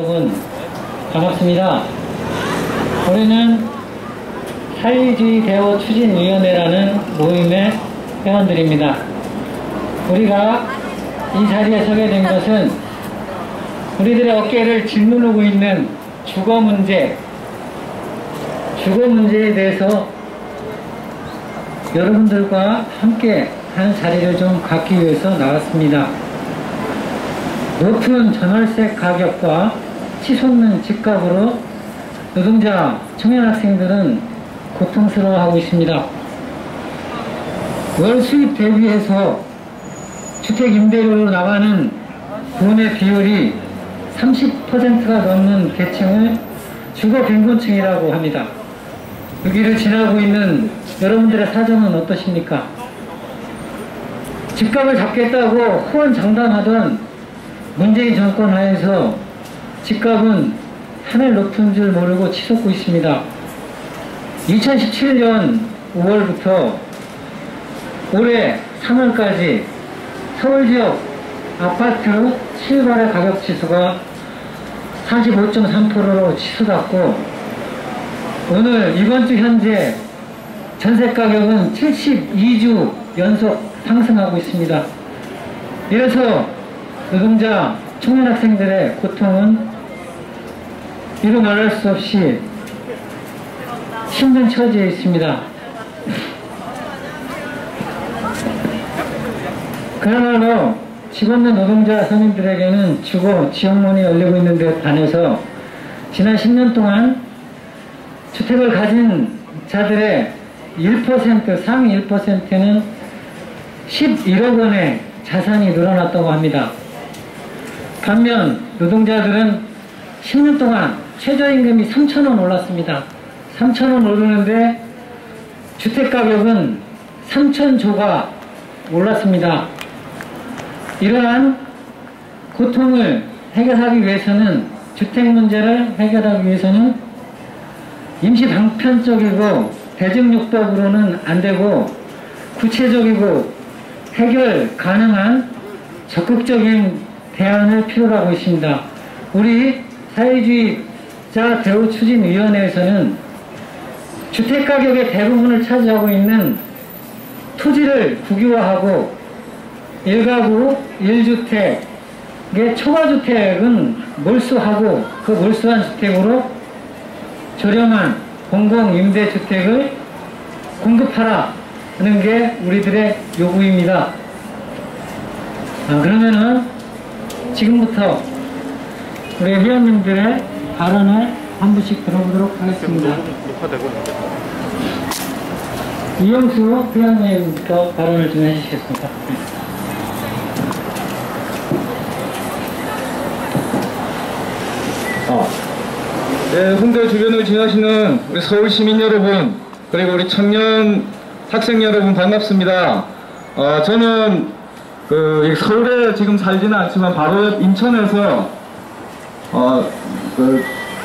여러분 반갑습니다. 우리는 사회주의 대우 추진위원회라는 모임의 회원들입니다. 우리가 이 자리에 서게 된 것은 우리들의 어깨를 짓누르고 있는 주거 문제에 대해서 여러분들과 함께 하는 자리를 좀 갖기 위해서 나왔습니다. 높은 전월세 가격과 치솟는 집값으로 노동자, 청년 학생들은 고통스러워하고 있습니다. 월 수입 대비해서 주택 임대료로 나가는 돈의 비율이 30%가 넘는 계층을 주거 빈곤층이라고 합니다. 여기를 지나고 있는 여러분들의 사정은 어떠십니까? 집값을 잡겠다고 호언장담하던 문재인 정권 하에서 집값은 하늘 높은 줄 모르고 치솟고 있습니다. 2017년 5월부터 올해 3월까지 서울지역 아파트 실거래 가격 지수가 45.3%로 치솟았고, 오늘 이번 주 현재 전세 가격은 72주 연속 상승하고 있습니다. 이래서 노동자, 청년 학생들의 고통은 이루 말할 수 없이 힘든 처지에 있습니다. 그야말로 집 없는 노동자 서민들에게는 주거 지원문이 열리고 있는 데 반해서 지난 10년 동안 주택을 가진 자들의 1%, 상위 1%는 11억 원의 자산이 늘어났다고 합니다. 반면 노동자들은 10년 동안 최저임금이 3,000원 올랐습니다. 3,000원 오르는데 주택가격은 3,000조가 올랐습니다. 이러한 고통을 해결하기 위해서는, 주택 문제를 해결하기 위해서는 임시 방편적이고 대증요법으로는 안 되고 구체적이고 해결 가능한 적극적인 대안을 필요로 하고 있습니다. 우리 사회주의자 대우추진위원회에서는 주택가격의 대부분을 차지하고 있는 토지를 국유화하고 1가구 1주택의 초과주택은 몰수하고 그 몰수한 주택으로 저렴한 공공임대주택을 공급하라는 게 우리들의 요구입니다. 그러면은 지금부터 우리 회원님들의 발언을 한 분씩 들어보도록 하겠습니다. 이영수 회원님부터 발언을 좀 해주시겠습니다. 네, 홍대 주변을 지나시는 우리 서울 시민 여러분, 그리고 우리 청년 학생 여러분 반갑습니다. 저는 서울에 지금 살지는 않지만 바로 옆 인천에서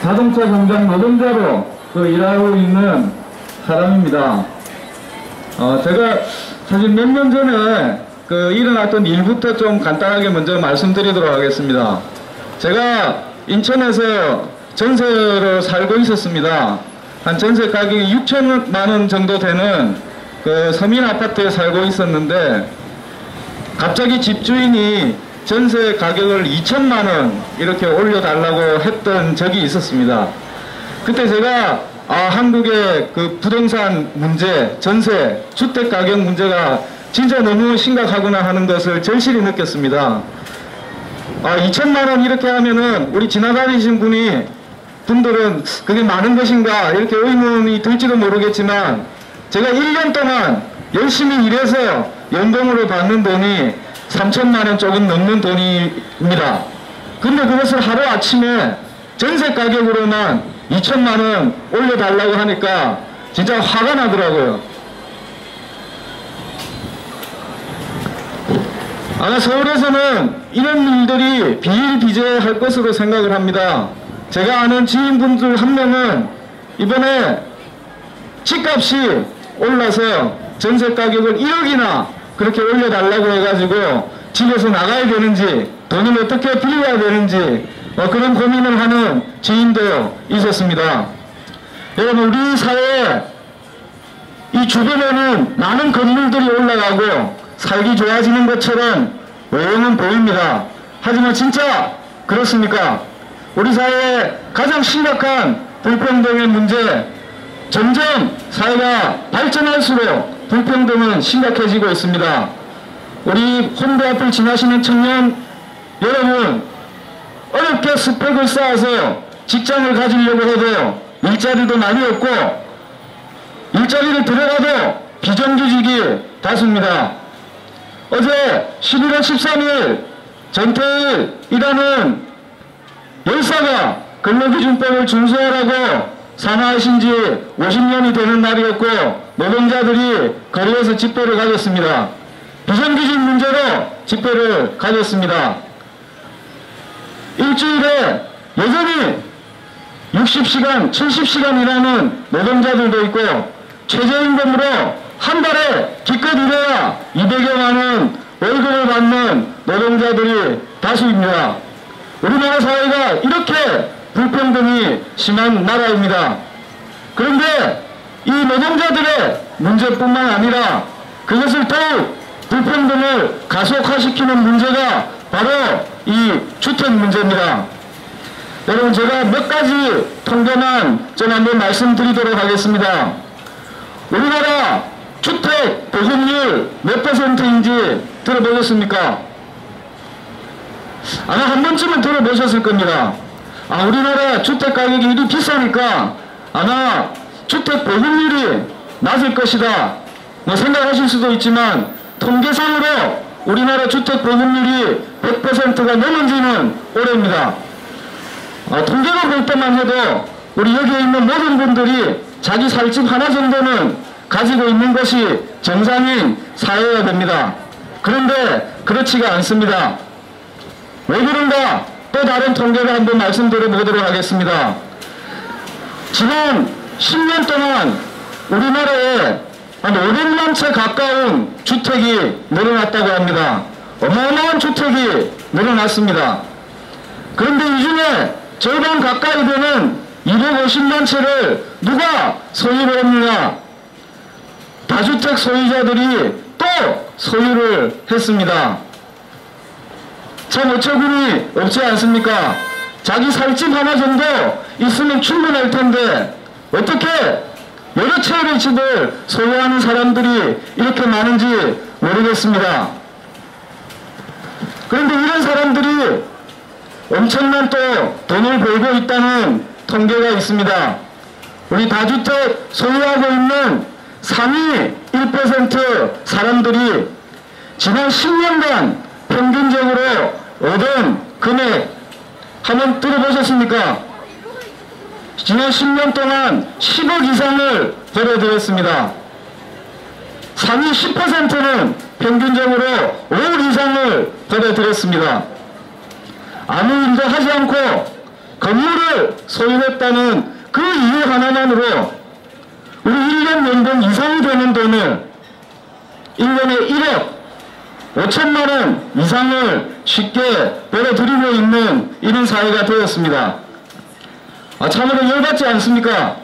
자동차 공장 노동자로 일하고 있는 사람입니다. 제가 사실 몇 년 전에 일어났던 일부터 좀 간단하게 먼저 말씀드리도록 하겠습니다. 제가 인천에서 전세로 살고 있었습니다. 한 전세 가격이 6천만 원 정도 되는 서민 아파트에 살고 있었는데, 갑자기 집주인이 전세 가격을 2천만 원 이렇게 올려달라고 했던 적이 있었습니다. 그때 제가 한국의 부동산 문제, 전세, 주택 가격 문제가 진짜 너무 심각하구나 하는 것을 절실히 느꼈습니다. 2천만 원 이렇게 하면은 우리 지나다니신 분들은 그게 많은 것인가 이렇게 의문이 들지도 모르겠지만, 제가 1년 동안 열심히 일해서 연봉으로 받는 돈이 3천만 원 조금 넘는 돈입니다. 근데 그것을 하루아침에 전세 가격으로만 2천만 원 올려달라고 하니까 진짜 화가 나더라고요. 아마 서울에서는 이런 일들이 비일비재할 것으로 생각을 합니다. 제가 아는 지인분들 한 명은 이번에 집값이 올라서 전세 가격을 1억이나 그렇게 올려달라고 해가지고 집에서 나가야 되는지, 돈을 어떻게 빌려야 되는지 그런 고민을 하는 지인도 있었습니다. 여러분, 우리 사회에 이 주변에는 많은 건물들이 올라가고 살기 좋아지는 것처럼 외형은 보입니다. 하지만 진짜 그렇습니까? 우리 사회의 가장 심각한 불평등의 문제, 점점 사회가 발전할수록 불평등은 심각해지고 있습니다. 우리 홍대 앞을 지나시는 청년 여러분, 어렵게 스펙을 쌓아서 직장을 가지려고 해도 일자리도 많이 없고 일자리를 들어가도 비정규직이 다수입니다. 어제 11월 13일 전태일이라는 열사가 근로기준법을 준수하라고 산하하신 지 50년이 되는 날이었고 노동자들이 거리에서 집회를 가졌습니다. 비정규직 문제로 집회를 가졌습니다. 일주일에 여전히 60시간, 70시간 일하는 노동자들도 있고 최저임금으로 한 달에 기껏 일해야 200여만 원 월급을 받는 노동자들이 다수입니다. 우리나라 사회가 이렇게 불평등이 심한 나라입니다. 그런데 이 노동자들의 문제뿐만 아니라 그것을 더욱 불평등을 가속화시키는 문제가 바로 이 주택 문제입니다. 여러분, 제가 몇 가지 통계만 좀 한번 말씀드리도록 하겠습니다. 우리나라 주택 보급률 몇 %인지 들어보셨습니까? 아마 한 번쯤은 들어보셨을 겁니다. 우리나라 주택 가격이 이리 비싸니까 아마 주택 보급률이 낮을 것이다 생각하실 수도 있지만 통계상으로 우리나라 주택 보급률이 100%가 넘은 지는 오래입니다. 통계를 볼 때만 해도 우리 여기에 있는 모든 분들이 자기 살집 하나 정도는 가지고 있는 것이 정상인 사회여야 됩니다. 그런데 그렇지가 않습니다. 왜 그런가? 또 다른 통계를 한번 말씀드려 보도록 하겠습니다. 지난 10년 동안 우리나라에 한 500만 채 가까운 주택이 늘어났다고 합니다. 어마어마한 주택이 늘어났습니다. 그런데 이 중에 절반 가까이 되는 250만 채를 누가 소유를 했느냐? 다주택 소유자들이 또 소유를 했습니다. 참 어처구니 없지 않습니까? 자기 살집 하나 정도 있으면 충분할 텐데 어떻게 여러 채의 집을 소유하는 사람들이 이렇게 많은지 모르겠습니다. 그런데 이런 사람들이 엄청난 또 돈을 벌고 있다는 통계가 있습니다. 우리 다주택 소유하고 있는 상위 1% 사람들이 지난 10년간 평균적으로 얻은 금액 한번 들어보셨습니까? 지난 10년 동안 10억 이상을 벌어들였습니다. 상위 10%는 평균적으로 5억 이상을 벌어들였습니다. 아무 일도 하지 않고 건물을 소유했다는 그 이유 하나만으로 우리 1년 연봉 이상이 되는 돈을 1년에 1억 5천만 원 이상을 쉽게 벌어들이고 있는 이런 사회가 되었습니다. 참으로 열받지 않습니까?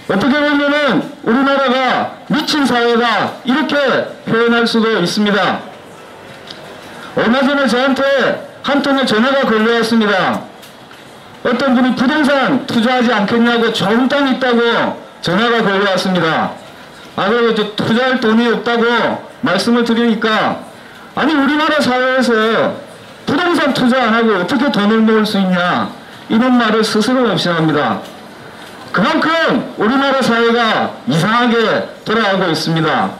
어떻게 보면은 우리나라가 미친 사회가 이렇게 표현할 수도 있습니다. 얼마 전에 저한테 한 통의 전화가 걸려왔습니다. 어떤 분이 부동산 투자하지 않겠냐고 좋은 땅이 있다고 전화가 걸려왔습니다. 그리고 투자할 돈이 없다고 말씀을 드리니까 아니 우리나라 사회에서 부동산 투자 안 하고 어떻게 돈을 모을 수 있냐 이런 말을 스스로 없이 합니다. 그만큼 우리나라 사회가 이상하게 돌아가고 있습니다.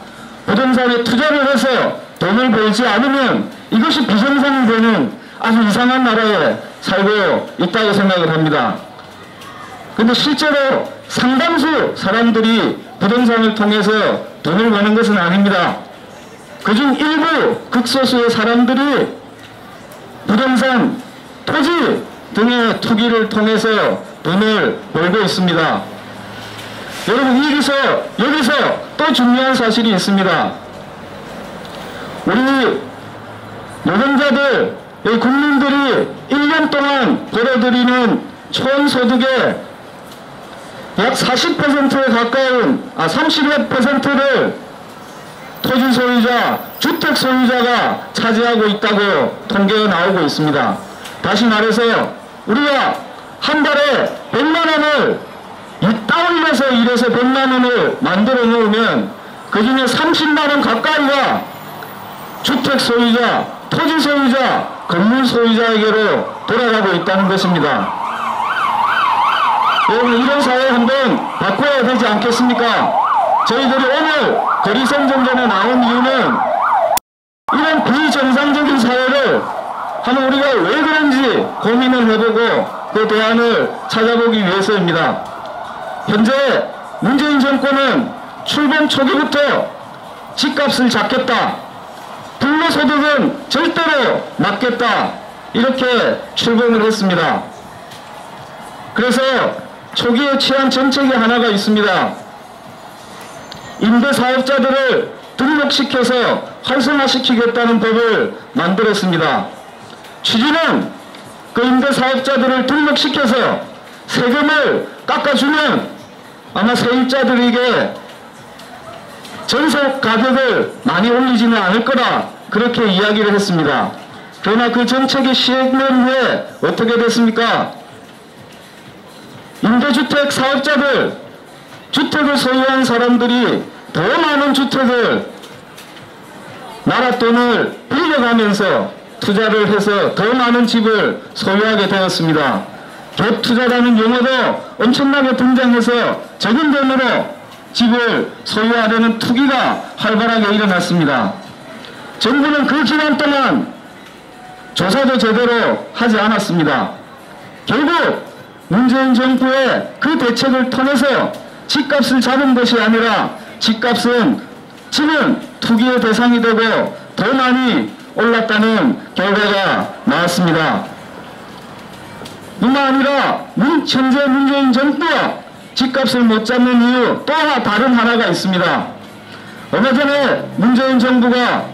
부동산에 투자를 해서 돈을 벌지 않으면 이것이 비정상이 되는 아주 이상한 나라에 살고 있다고 생각을 합니다. 근데 실제로 상당수 사람들이 부동산을 통해서 돈을 버는 것은 아닙니다. 그중 일부 극소수의 사람들이 부동산, 토지 등의 투기를 통해서 돈을 벌고 있습니다. 여러분 여기서 또 중요한 사실이 있습니다. 우리 노동자들 이 국민들이 1년 동안 벌어들이는 총 소득의 약 40%에 가까운 31%를 토지 소유자, 주택 소유자가 차지하고 있다고 통계가 나오고 있습니다. 다시 말해서 우리가 한 달에 100만 원을 따올려서 일해서 100만 원을 만들어 놓으면 그 중에 30만 원 가까이가 주택 소유자, 토지 소유자, 건물 소유자에게로 돌아가고 있다는 것입니다. 여러분, 이런 사회 한번 바꿔야 되지 않겠습니까? 저희들이 오늘 거리생존전에 나온 이유는 이런 비정상적인 사회를 한번 우리가 왜 그런지 고민을 해보고 그 대안을 찾아보기 위해서입니다. 현재 문재인 정권은 출범 초기부터 집값을 잡겠다, 불로소득은 절대로 막겠다, 이렇게 출범을 했습니다. 그래서 초기에 취한 정책이 하나가 있습니다. 임대사업자들을 등록시켜서 활성화시키겠다는 법을 만들었습니다. 취지는 그 임대사업자들을 등록시켜서 세금을 깎아주면 아마 세입자들에게 전세 가격을 많이 올리지는 않을 거라 그렇게 이야기를 했습니다. 그러나 그 정책이 시행된 후에 어떻게 됐습니까? 임대주택 사업자들, 주택을 소유한 사람들이 더 많은 주택을 나라 돈을 빌려가면서 투자를 해서 더 많은 집을 소유하게 되었습니다. 갭투자라는 용어도 엄청나게 등장해서 적은 돈으로 집을 소유하려는 투기가 활발하게 일어났습니다. 정부는 그 기간 동안 조사도 제대로 하지 않았습니다. 결국 문재인 정부의 그 대책을 통해서 집값을 잡은 것이 아니라 집은 투기의 대상이 되고 더 많이 올랐다는 결과가 나왔습니다. 뿐만 아니라 현재 문재인 정부가 집값을 못 잡는 이유 또 다른 하나가 있습니다. 얼마 전에 문재인 정부가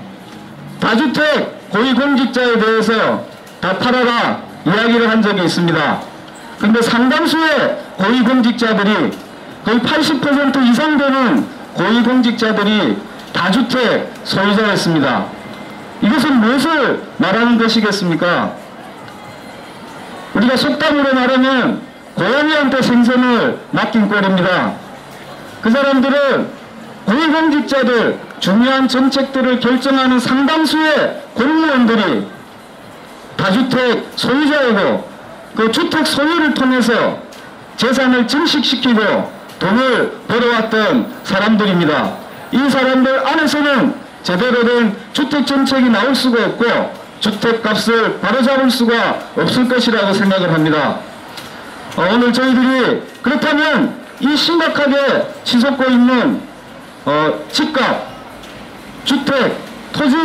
다주택 고위공직자에 대해서 다 팔아라 이야기를 한 적이 있습니다. 그런데 상당수의 고위공직자들이 거의 80% 이상 되는 고위공직자들이 다주택 소유자였습니다. 이것은 무엇을 말하는 것이겠습니까? 우리가 속담으로 말하면 고양이한테 생선을 맡긴 꼴입니다. 그 사람들은 고위공직자들, 중요한 정책들을 결정하는 상당수의 공무원들이 다주택 소유자이고 그 주택 소유를 통해서 재산을 증식시키고 돈을 벌어왔던 사람들입니다. 이 사람들 안에서는 제대로 된 주택정책이 나올 수가 없고 주택값을 바로잡을 수가 없을 것이라고 생각을 합니다. 오늘 저희들이 그렇다면 이 심각하게 치솟고 있는 집값, 주택, 토지,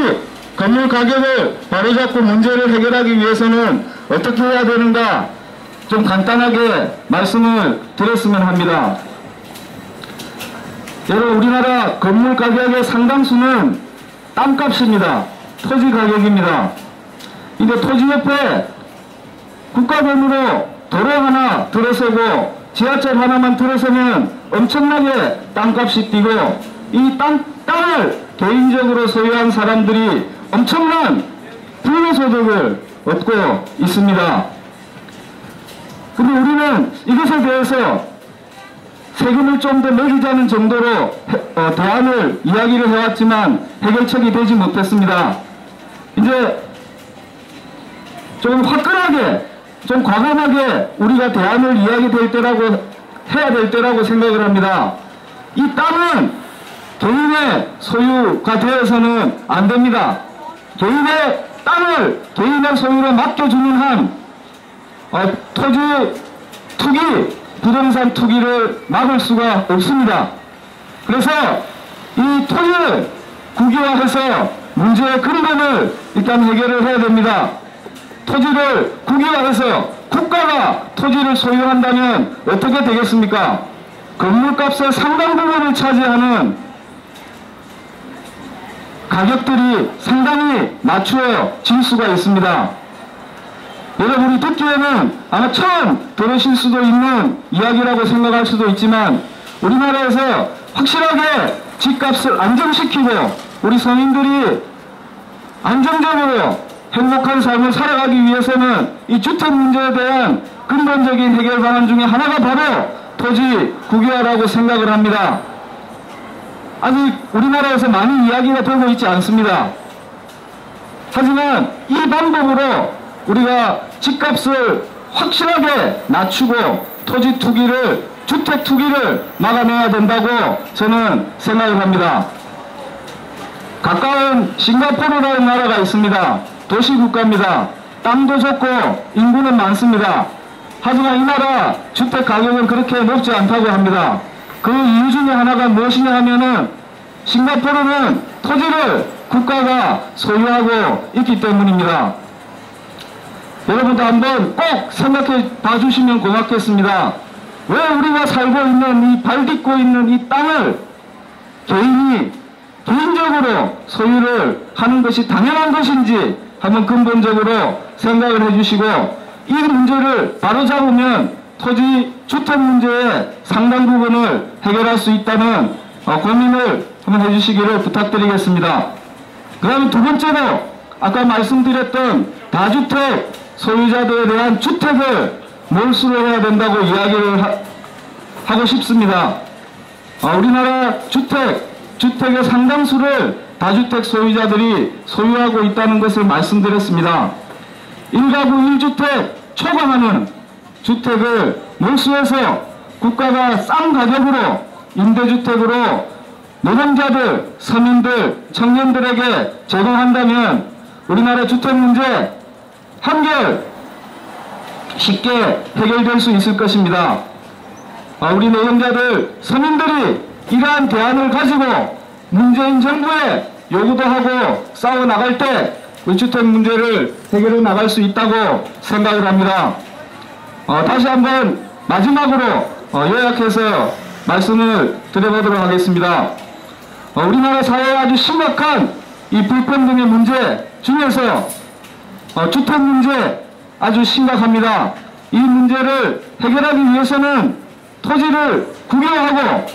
건물 가격을 바로잡고 문제를 해결하기 위해서는 어떻게 해야 되는가 좀 간단하게 말씀을 드렸으면 합니다. 여러분, 우리나라 건물 가격의 상당수는 땅값입니다. 토지 가격입니다. 이게 토지 옆에 국가돈으로 도로 하나 들어서고 지하철 하나만 들어서면 엄청나게 땅값이 뛰고 이 땅을 개인적으로 소유한 사람들이 엄청난 불로소득을 얻고 있습니다. 근데 우리는 이것에 대해서 세금을 좀 더 매기자는 정도로 대안을 이야기를 해왔지만 해결책이 되지 못했습니다. 이제 좀 화끈하게, 좀 과감하게 우리가 대안을 해야 될 때라고 생각을 합니다. 이 땅은 개인의 소유가 되어서는 안 됩니다. 개인의 땅을 개인의 소유로 맡겨주는 한 토지 투기, 부동산 투기를 막을 수가 없습니다. 그래서 이 토지를 국유화해서 문제의 근본을 일단 해결을 해야 됩니다. 토지를 국유화해서 국가가 토지를 소유한다면 어떻게 되겠습니까? 건물값의 상당 부분을 차지하는 가격들이 상당히 낮추어질 수가 있습니다. 여러분이 듣기에는 아마 처음 들으실 수도 있는 이야기라고 생각할 수도 있지만 우리나라에서 확실하게 집값을 안정시키고 우리 서민들이 안정적으로 행복한 삶을 살아가기 위해서는 이 주택 문제에 대한 근본적인 해결 방안 중에 하나가 바로 토지 국유화라고 생각을 합니다. 아직 우리나라에서 많이 이야기가 되고 있지 않습니다. 하지만 이 방법으로 우리가 집값을 확실하게 낮추고 토지 투기를, 주택 투기를 막아내야 된다고 저는 생각을 합니다. 가까운 싱가포르라는 나라가 있습니다. 도시국가입니다. 땅도 좋고 인구는 많습니다. 하지만 이 나라 주택 가격은 그렇게 높지 않다고 합니다. 그 이유 중에 하나가 무엇이냐 하면은 싱가포르는 토지를 국가가 소유하고 있기 때문입니다. 여러분도 한번 꼭 생각해 봐주시면 고맙겠습니다. 왜 우리가 살고 있는 이 발 딛고 있는 이 땅을 개인적으로 소유를 하는 것이 당연한 것인지 한번 근본적으로 생각을 해주시고 이 문제를 바로잡으면 토지 주택 문제의 상당 부분을 해결할 수 있다는 고민을 한번 해주시기를 부탁드리겠습니다. 그 다음에 두 번째로 아까 말씀드렸던 다주택 소유자들에 대한 주택을 몰수를 해야 된다고 이야기를 하고 싶습니다. 우리나라 주택의 상당수를 다주택 소유자들이 소유하고 있다는 것을 말씀드렸습니다. 1가구 1주택 초과하는 주택을 몰수해서 국가가 싼 가격으로 임대주택으로 노동자들, 서민들, 청년들에게 제공한다면 우리나라 주택 문제 한결 쉽게 해결될 수 있을 것입니다. 우리 노동자들, 서민들이 이러한 대안을 가지고 문재인 정부에 요구도 하고 싸워 나갈 때 우리 주택 문제를 해결해 나갈 수 있다고 생각을 합니다. 다시 한번 마지막으로 요약해서 말씀을 드려보도록 하겠습니다. 우리나라 사회에 아주 심각한 이 불평등의 문제 중에서 주택 문제 아주 심각합니다. 이 문제를 해결하기 위해서는 토지를 국유화하고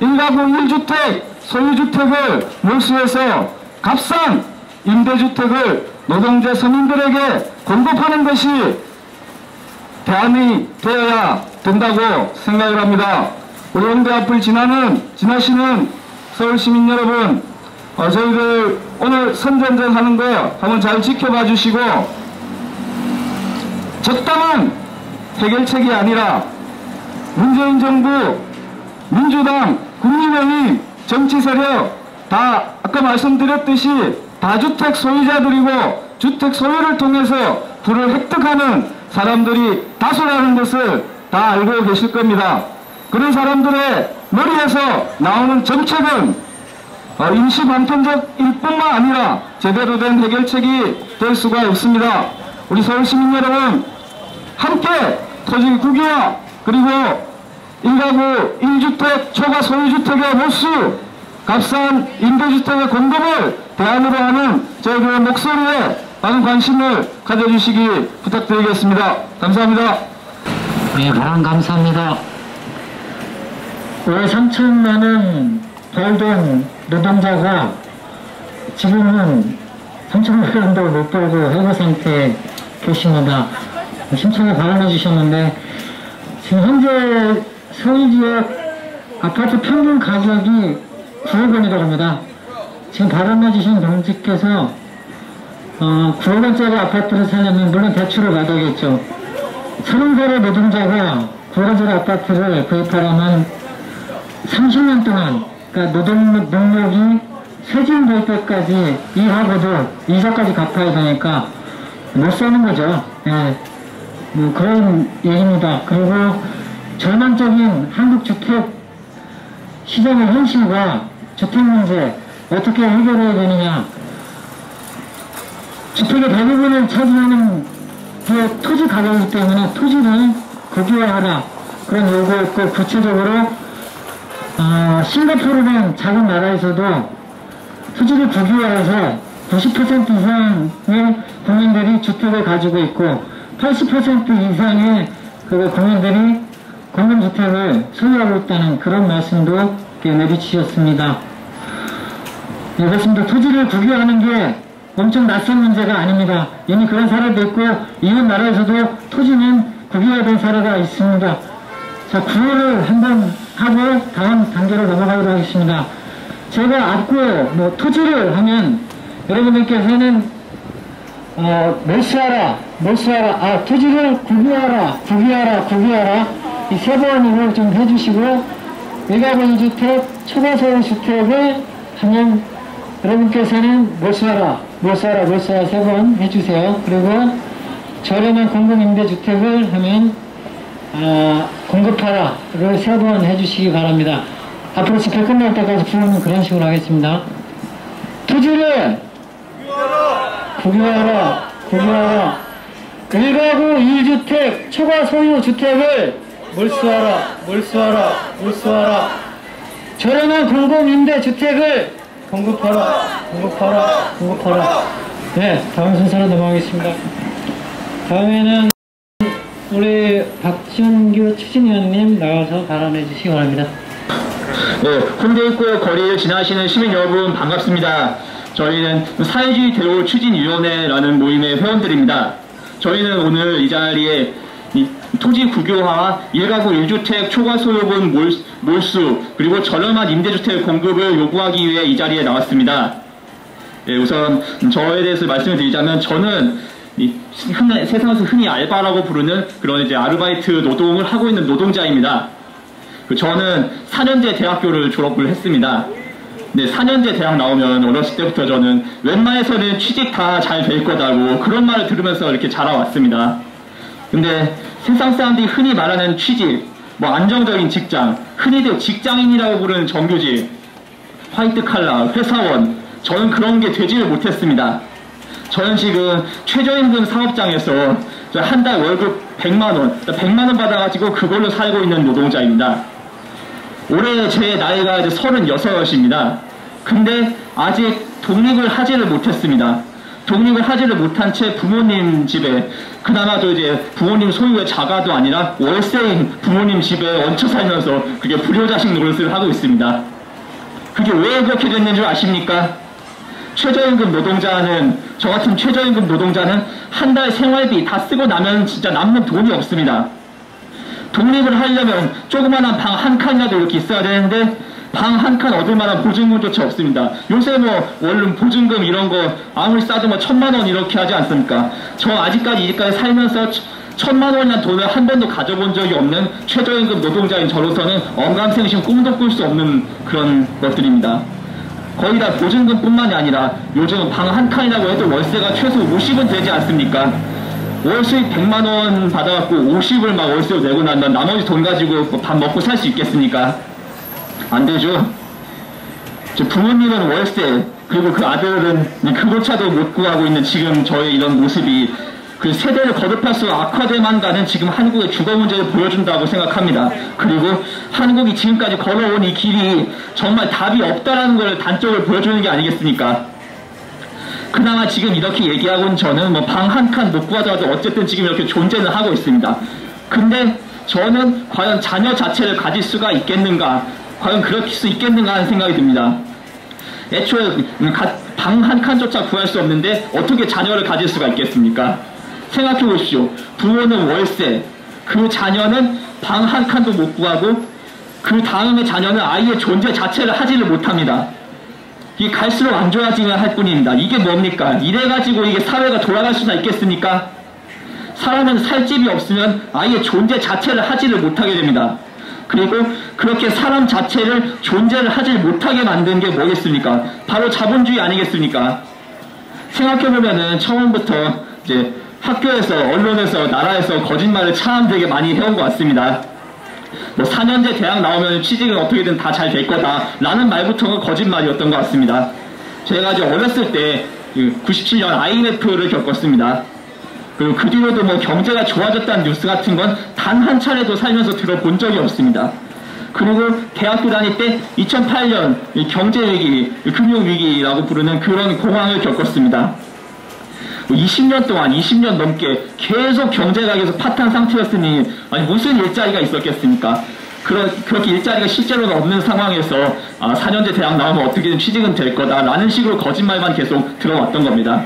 1가구 1주택 소유주택을 몰수해서 값싼 임대주택을 노동자 서민들에게 공급하는 것이 대안이 되어야 된다고 생각을 합니다. 우리 홍대 앞을 지나시는 서울시민 여러분, 저희들 오늘 선전전 하는 거 한번 잘 지켜봐 주시고 적당한 해결책이 아니라 문재인 정부, 민주당, 국민의힘, 정치세력 다 아까 말씀드렸듯이 다주택 소유자들이고 주택 소유를 통해서 부를 획득하는 사람들이 다수라는 것을 다 알고 계실 겁니다. 그런 사람들의 머리에서 나오는 정책은 임시방편적일 뿐만 아니라 제대로 된 해결책이 될 수가 없습니다. 우리 서울시민 여러분, 함께 토지 국유화 그리고 1가구 1주택 초과 소유주택의 몰수, 값싼 임대주택의 공급을 대안으로 하는 저희들의 목소리에 많은 관심을 가져주시기 부탁드리겠습니다. 감사합니다. 네, 바람 감사합니다. 월 3천만원 벌던 노동자가 지금은 3천만원도 못 벌고 해고 상태에 계십니다. 심청에 발언해 주셨는데 지금 현재 서울지역 아파트 평균 가격이 9억 원이라고 합니다. 지금 발언해 주신 동지께서 9억 원짜리 아파트를 사려면 물론 대출을 받아야겠죠. 30살의 노동자가 9억 원짜리 아파트를 구입하려면 30년 동안, 그러니까 노동 능력이 쇠진될 때까지 이하고도 이자까지 갚아야 되니까 못 사는 거죠. 예. 뭐 그런 얘기입니다. 그리고 전반적인 한국 주택 시장의 현실과 주택 문제 어떻게 해결해야 되느냐. 주택의 대부분을 차지하는 게 토지 가격이기 때문에 토지를 국유화하라 그런 요구였고, 구체적으로 싱가포르는 작은 나라에서도 토지를 국유화해서 90% 이상의 국민들이 주택을 가지고 있고 80% 이상의 그 국민들이 공공주택을 소유하고 있다는 그런 말씀도 내비치셨습니다. 그렇습니다. 토지를 국유하는 게 엄청 낯선 문제가 아닙니다. 이미 그런 사례도 있고 이웃 나라에서도 토지는 국유화된 사례가 있습니다. 자, 구호를 한번 하고 다음 단계로 넘어가도록 하겠습니다. 제가 앞으로 토지를 하면 여러분들께서는 몰수하라, 토지를 국유하라 이 세 번을 좀 해주시고 일가구 2주택, 초과소유 주택을 하면 여러분께서는 몰수하라 세 번 해주세요. 그리고 저렴한 공공임대주택을 하면 공급하라를 세 번 해주시기 바랍니다. 앞으로 집회 끝날 때까지 부르는 그런 식으로 하겠습니다. 토지를 국유하라 1가구 2주택 초과 소유 주택을 몰수하라 저렴한 공공임대주택을 공급하라. 네, 다음 순서로 넘어가겠습니다. 다음에는 우리 박준규 추진위원님 나와서 발언해 주시기 바랍니다. 네, 홍대 입구 거리를 지나시는 시민 여러분 반갑습니다. 저희는 사회주의 대로 추진위원회라는 모임의 회원들입니다. 저희는 오늘 이 자리에 토지 국유화와 1가구 1주택 초과 소유분 몰수 그리고 저렴한 임대주택 공급을 요구하기 위해 이 자리에 나왔습니다. 네, 우선 저에 대해서 말씀을 드리자면 저는 세상에서 흔히 알바라고 부르는 그런 이제 아르바이트 노동을 하고 있는 노동자입니다. 저는 4년제 대학교를 졸업을 했습니다. 네, 4년제 대학 나오면 어렸을 때부터 저는 웬만해서는 취직 다 잘 될 거다고 그런 말을 들으면서 이렇게 자라왔습니다. 근데 세상 사람들이 흔히 말하는 취직, 안정적인 직장, 흔히들 직장인이라고 부르는 정규직, 화이트 칼라, 회사원, 저는 그런 게 되지를 못했습니다. 저는 지금 최저임금 사업장에서 한 달 월급 100만원 받아가지고 그걸로 살고 있는 노동자입니다. 올해 제 나이가 이제 36입니다. 근데 아직 독립을 하지를 못했습니다. 독립을 하지를 못한 채 부모님 집에, 그나마도 이제 부모님 소유의 자가도 아니라 월세인 부모님 집에 얹혀 살면서 그게 불효자식 노릇을 하고 있습니다. 그게 왜 그렇게 됐는 줄 아십니까? 최저임금 노동자는, 저 같은 최저임금 노동자는 한 달 생활비 다 쓰고 나면 진짜 남는 돈이 없습니다. 독립을 하려면 조그만한 방 한 칸이라도 이렇게 있어야 되는데 방 한 칸 얻을 만한 보증금조차 없습니다. 요새 원룸 보증금 이런 거 아무리 싸도 1000만원 이렇게 하지 않습니까? 저 아직까지 이제까지 살면서 1000만원이라는 돈을 한 번도 가져본 적이 없는 최저임금 노동자인 저로서는 언감생심 꿈도 꿀 수 없는 그런 것들입니다. 거의 다 보증금뿐만이 아니라 요즘 방 한 칸이라고 해도 월세가 최소 50은 되지 않습니까? 월 수입 100만원 받아갖고 50을 막 월세로 내고 나면 나머지 돈 가지고 밥 먹고 살 수 있겠습니까? 안 되죠. 부모님은 월세, 그리고 그 아들은 그것차도 못 구하고 있는 지금 저의 이런 모습이 그 세대를 거듭할수록 악화돼만 가는 지금 한국의 주거 문제를 보여준다고 생각합니다. 그리고 한국이 지금까지 걸어온 이 길이 정말 답이 없다라는 걸 단적으로 보여주는 게 아니겠습니까? 그나마 지금 이렇게 얘기하고는 저는 방 한 칸 못 구하더라도 어쨌든 지금 이렇게 존재는 하고 있습니다. 근데 저는 과연 자녀 자체를 가질 수가 있겠는가, 과연 그럴 수 있겠는가 하는 생각이 듭니다. 애초에 방 한 칸조차 구할 수 없는데 어떻게 자녀를 가질 수가 있겠습니까? 생각해 보십시오. 부모는 월세, 그 자녀는 방 한 칸도 못 구하고 그 다음에 자녀는 아이의 존재 자체를 하지를 못합니다. 이게 갈수록 안 좋아지면 할 뿐입니다. 이게 뭡니까? 이래가지고 이게 사회가 돌아갈 수나 있겠습니까? 사람은 살 집이 없으면 아이의 존재 자체를 하지를 못하게 됩니다. 그리고 그렇게 사람 자체를 존재를 하지 못하게 만든 게 뭐겠습니까? 바로 자본주의 아니겠습니까? 생각해보면은 처음부터 이제 학교에서, 언론에서, 나라에서 거짓말을 참 되게 많이 해온 것 같습니다. 4년제 대학 나오면 취직은 어떻게든 다 잘 될 거다 라는 말부터가 거짓말이었던 것 같습니다. 제가 이제 어렸을 때 97년 IMF를 겪었습니다. 그리고 그 뒤로도 경제가 좋아졌다는 뉴스 같은 건 단 한 차례도 살면서 들어본 적이 없습니다. 그리고 대학교 다닐 때 2008년 경제위기, 금융위기라고 부르는 그런 공황을 겪었습니다. 20년 넘게 계속 경제가 계속 파탄 상태였으니 아니 무슨 일자리가 있었겠습니까? 그렇게 일자리가 실제로는 없는 상황에서 4년제 대학 나오면 어떻게든 취직은 될 거다라는 식으로 거짓말만 계속 들어왔던 겁니다.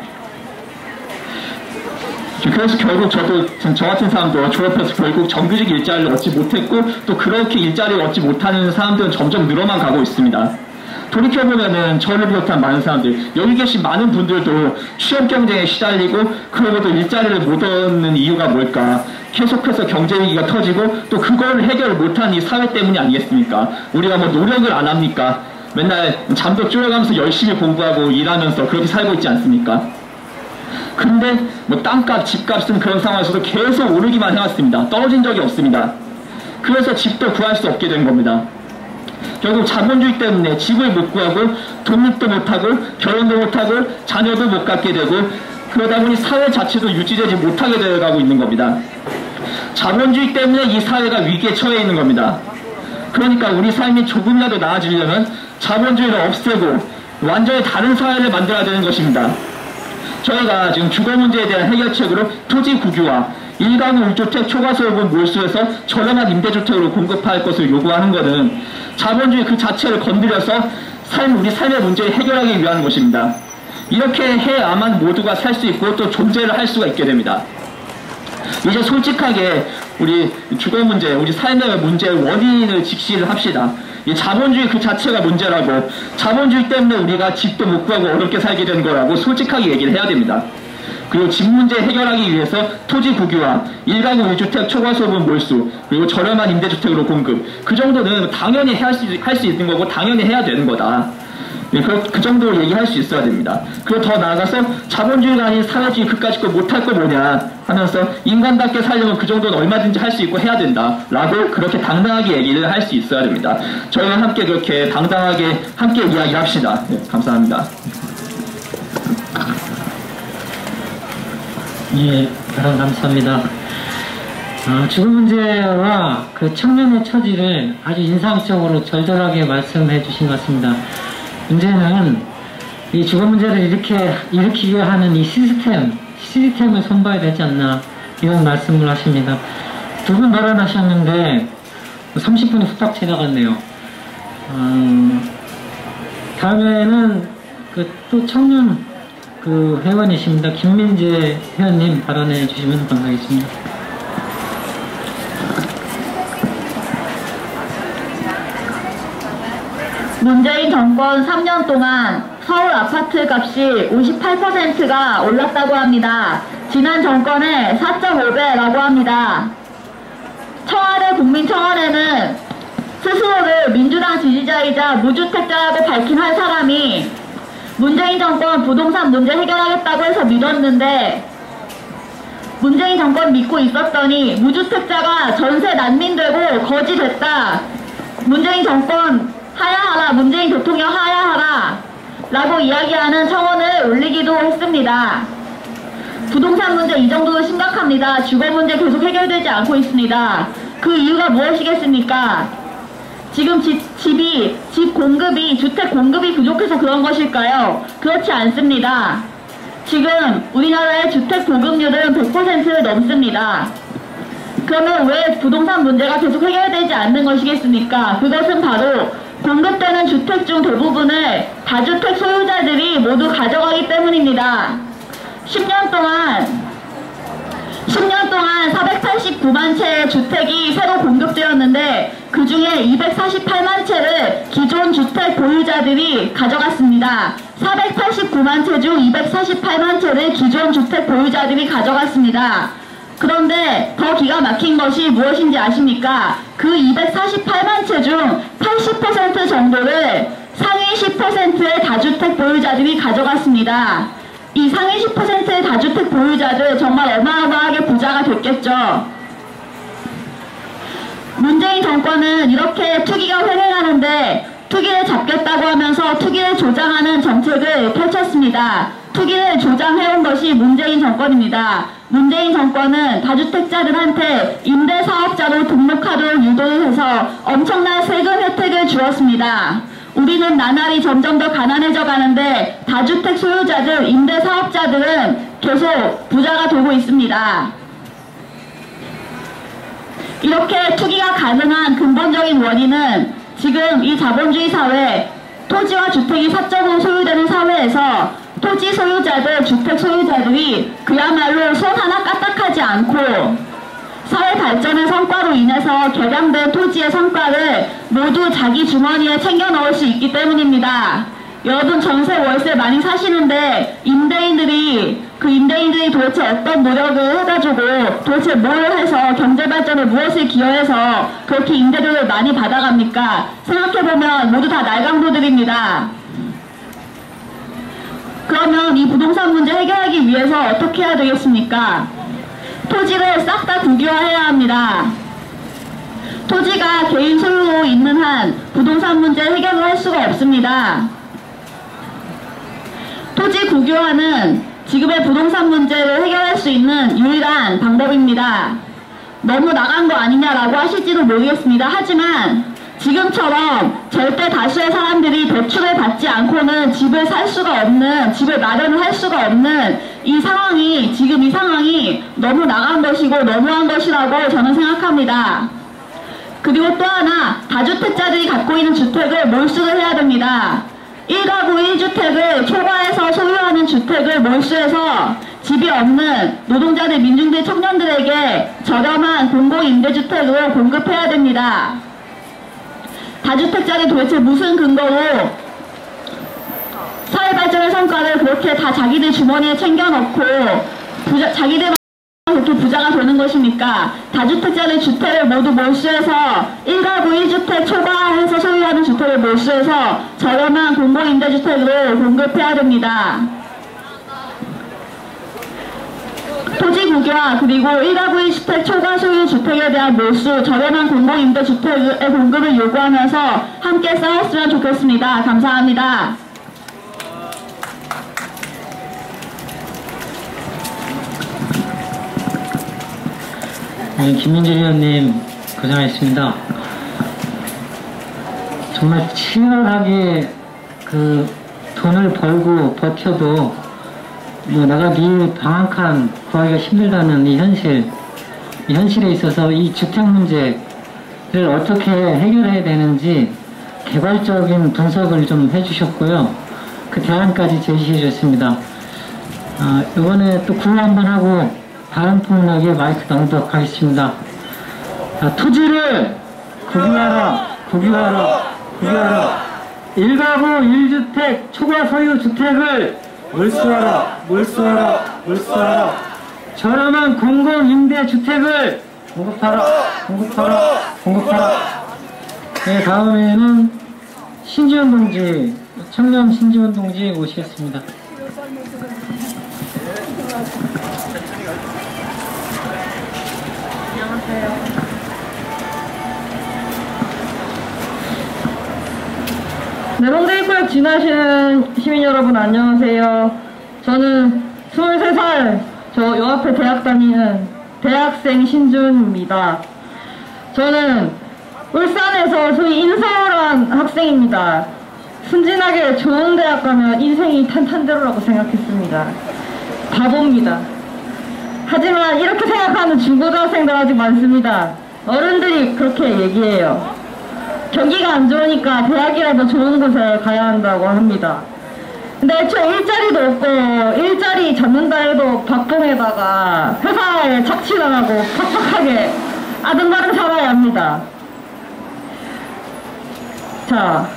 그래서 결국 저 같은 사람도 졸업해서 결국 정규직 일자리를 얻지 못했고 또 그렇게 일자리를 얻지 못하는 사람들은 점점 늘어만 가고 있습니다. 돌이켜보면은 저를 비롯한 많은 사람들, 여기 계신 많은 분들도 취업 경쟁에 시달리고 그러고 또 일자리를 못 얻는 이유가 뭘까? 계속해서 경제위기가 터지고 또 그걸 해결을 못한 이 사회 때문이 아니겠습니까? 우리가 뭐 노력을 안 합니까? 맨날 잠도 줄여가면서 열심히 공부하고 일하면서 그렇게 살고 있지 않습니까? 근데 뭐 땅값, 집값은 그런 상황에서도 계속 오르기만 해왔습니다. 떨어진 적이 없습니다. 그래서 집도 구할 수 없게 된 겁니다. 결국 자본주의 때문에 집을 못 구하고 독립도 못하고 결혼도 못하고 자녀도 못 갖게 되고 그러다 보니 사회 자체도 유지되지 못하게 되어가고 있는 겁니다. 자본주의 때문에 이 사회가 위기에 처해 있는 겁니다. 그러니까 우리 삶이 조금이라도 나아지려면 자본주의를 없애고 완전히 다른 사회를 만들어야 되는 것입니다. 저희가 지금 주거 문제에 대한 해결책으로 토지 국유화, 1가구 1주택 초과소득은 몰수해서 저렴한 임대주택으로 공급할 것을 요구하는 것은 자본주의 그 자체를 건드려서 우리 삶의 문제를 해결하기 위한 것입니다. 이렇게 해야만 모두가 살 수 있고 또 존재를 할 수가 있게 됩니다. 이제 솔직하게 우리 주거 문제, 우리 삶의 문제의 원인을 직시를 합시다. 이 자본주의 그 자체가 문제라고, 자본주의 때문에 우리가 집도 못 구하고 어렵게 살게 된 거라고 솔직하게 얘기를 해야 됩니다. 그리고 집 문제 해결하기 위해서 토지 국유화, 1가구 1주택 초과소득 몰수, 그리고 저렴한 임대주택으로 공급, 그 정도는 당연히 할 수 있는 거고 당연히 해야 되는 거다. 그 정도로 얘기할 수 있어야 됩니다. 그리고 더 나아가서 자본주의가 아닌 사회주의 그까짓 거 못할 거 뭐냐 하면서 인간답게 살려면 그 정도는 얼마든지 할 수 있고 해야 된다 라고 그렇게 당당하게 얘기를 할 수 있어야 됩니다. 저희가 함께 그렇게 당당하게 함께 이야기를 합시다. 네, 감사합니다. 예, 여러분 감사합니다. 주거 문제와 그 청년의 처지를 아주 인상적으로 절절하게 말씀해 주신 것 같습니다. 문제는 이 주거 문제를 일으키게 하는 이 시스템을 손봐야 되지 않나 이런 말씀을 하십니다. 두 분 발언하셨는데 30분이 후딱 지나갔네요. 다음에는 또 청년 회원이십니다. 김민재 회원님 발언해 주시면 감사하겠습니다. 문재인 정권 3년 동안 서울 아파트 값이 58%가 올랐다고 합니다. 지난 정권의 4.5배라고 합니다. 청와대 국민청원에는 스스로를 민주당 지지자이자 무주택자라고 밝힌 한 사람이 문재인 정권 부동산 문제 해결하겠다고 해서 믿었는데 문재인 정권 믿고 있었더니 무주택자가 전세 난민 되고 거지 됐다. 문재인 정권 하야하라, 문재인 대통령 하야하라 라고 이야기하는 청원을 올리기도 했습니다. 부동산 문제 이 정도로 심각합니다. 주거 문제 계속 해결되지 않고 있습니다. 그 이유가 무엇이겠습니까? 지금 집 공급이, 주택 공급이 부족해서 그런 것일까요? 그렇지 않습니다. 지금 우리나라의 주택 보급률은 100%를 넘습니다. 그러면 왜 부동산 문제가 계속 해결되지 않는 것이겠습니까? 그것은 바로 공급되는 주택 중 대부분을 다주택 소유자들이 모두 가져가기 때문입니다. 10년 동안 489만 채의 주택이 새로 공급되었는데 그 중에 248만 채를 기존 주택 보유자들이 가져갔습니다. 489만 채 중 248만 채를 기존 주택 보유자들이 가져갔습니다. 그런데 더 기가 막힌 것이 무엇인지 아십니까? 그 248만 채 중 80% 정도를 상위 10%의 다주택 보유자들이 가져갔습니다. 이 상위 10%의 다주택 보유자들 정말 어마어마하게 부자가 됐겠죠. 문재인 정권은 이렇게 투기가 횡행하는데 투기를 잡겠다고 하면서 투기를 조장하는 정책을 펼쳤습니다. 투기를 조장해온 것이 문재인 정권입니다. 문재인 정권은 다주택자들한테 임대사업자로 등록하도록 유도를 해서 엄청난 세금 혜택을 주었습니다. 우리는 나날이 점점 더 가난해져 가는데 다주택 소유자들, 임대사업자들은 계속 부자가 되고 있습니다. 이렇게 투기가 가능한 근본적인 원인은 지금 이 자본주의 사회, 토지와 주택이 사적으로 소유되는 사회에서 토지 소유자들, 주택 소유자들이 그야말로 손 하나 까딱하지 않고 사회 발전의 성과로 인해서 개량된 토지의 성과를 모두 자기 주머니에 챙겨 넣을 수 있기 때문입니다. 여러분 전세 월세 많이 사시는데 임대인들이 도대체 어떤 노력을 해가지고 도대체 뭘 해서 경제 발전에 무엇을 기여해서 그렇게 임대료를 많이 받아갑니까? 생각해보면 모두 다 날강도들입니다. 그러면 이 부동산 문제 해결하기 위해서 어떻게 해야 되겠습니까? 토지를 싹 다 국유화해야 합니다. 토지가 개인 소유로 있는 한 부동산 문제 해결을 할 수가 없습니다. 토지 국유화는 지금의 부동산 문제를 해결할 수 있는 유일한 방법입니다. 너무 나간 거 아니냐라고 하실지도 모르겠습니다. 하지만 지금처럼 절대 다수의 사람들이 대출을 받지 않고는 집을 살 수가 없는, 집을 마련을 할 수가 없는 지금 이 상황이 너무 나간 것이고 너무한 것이라고 저는 생각합니다. 그리고 또 하나, 다주택자들이 갖고 있는 주택을 몰수를 해야 됩니다. 1가구 1주택을 초과해서 소유하는 주택을 몰수해서 집이 없는 노동자들, 민중들, 청년들에게 저렴한 공공임대주택을 공급해야 됩니다. 다주택자들이 도대체 무슨 근거로 사회발전의 성과를 그렇게 다 자기들 주머니에 챙겨놓고 자기들만 그렇게 부자가 되는 것입니까? 다주택자들 주택을 모두 몰수해서 1가구 1주택 초과해서 소유하는 주택을 몰수해서 저렴한 공공임대주택을 공급해야 됩니다. 토지 국유화, 그리고 1가구 1주택 초과 소유 주택에 대한 몰수, 저렴한 공공임대주택의 공급을 요구하면서 함께 싸웠으면 좋겠습니다. 감사합니다. 네, 김민재 위원님 고생하셨습니다. 정말 치열하게 그 돈을 벌고 버텨도 내가 네 방 한 칸 구하기가 힘들다는 이 현실에 있어서 이 주택 문제를 어떻게 해결해야 되는지 개괄적인 분석을 좀 해주셨고요. 그 대안까지 제시해 주셨습니다. 이번에 또 구호 한번 하고 다음 폭락에 마이크 나오도록 하겠습니다. 자, 토지를 국유화라, 국유화라, 국유화라. 1가구 1주택 초과 소유 주택을 몰수하라, 몰수하라, 몰수하라. 저렴한 공공임대주택을 공급하라, 공급하라, 공급하라. 네, 다음에는 신지원 동지, 청년 신지원 동지 모시겠습니다. 네, 홍대입구역 지나시는 시민 여러분 안녕하세요. 저는 23살, 저 요 앞에 대학 다니는 대학생 신준입니다. 저는 울산에서 소위 인서울한 학생입니다. 순진하게 좋은 대학 가면 인생이 탄탄대로라고 생각했습니다. 바보입니다. 하지만 이렇게 생각하는 중고등학생들 아직 많습니다. 어른들이 그렇게 얘기해요. 경기가 안 좋으니까 대학이라도 좋은 곳에 가야 한다고 합니다. 근데 애초에 일자리도 없고 일자리 잡는다 해도 박봉에다가 회사에 착취당하고 팍팍하게 아등바등 살아야 합니다. 자,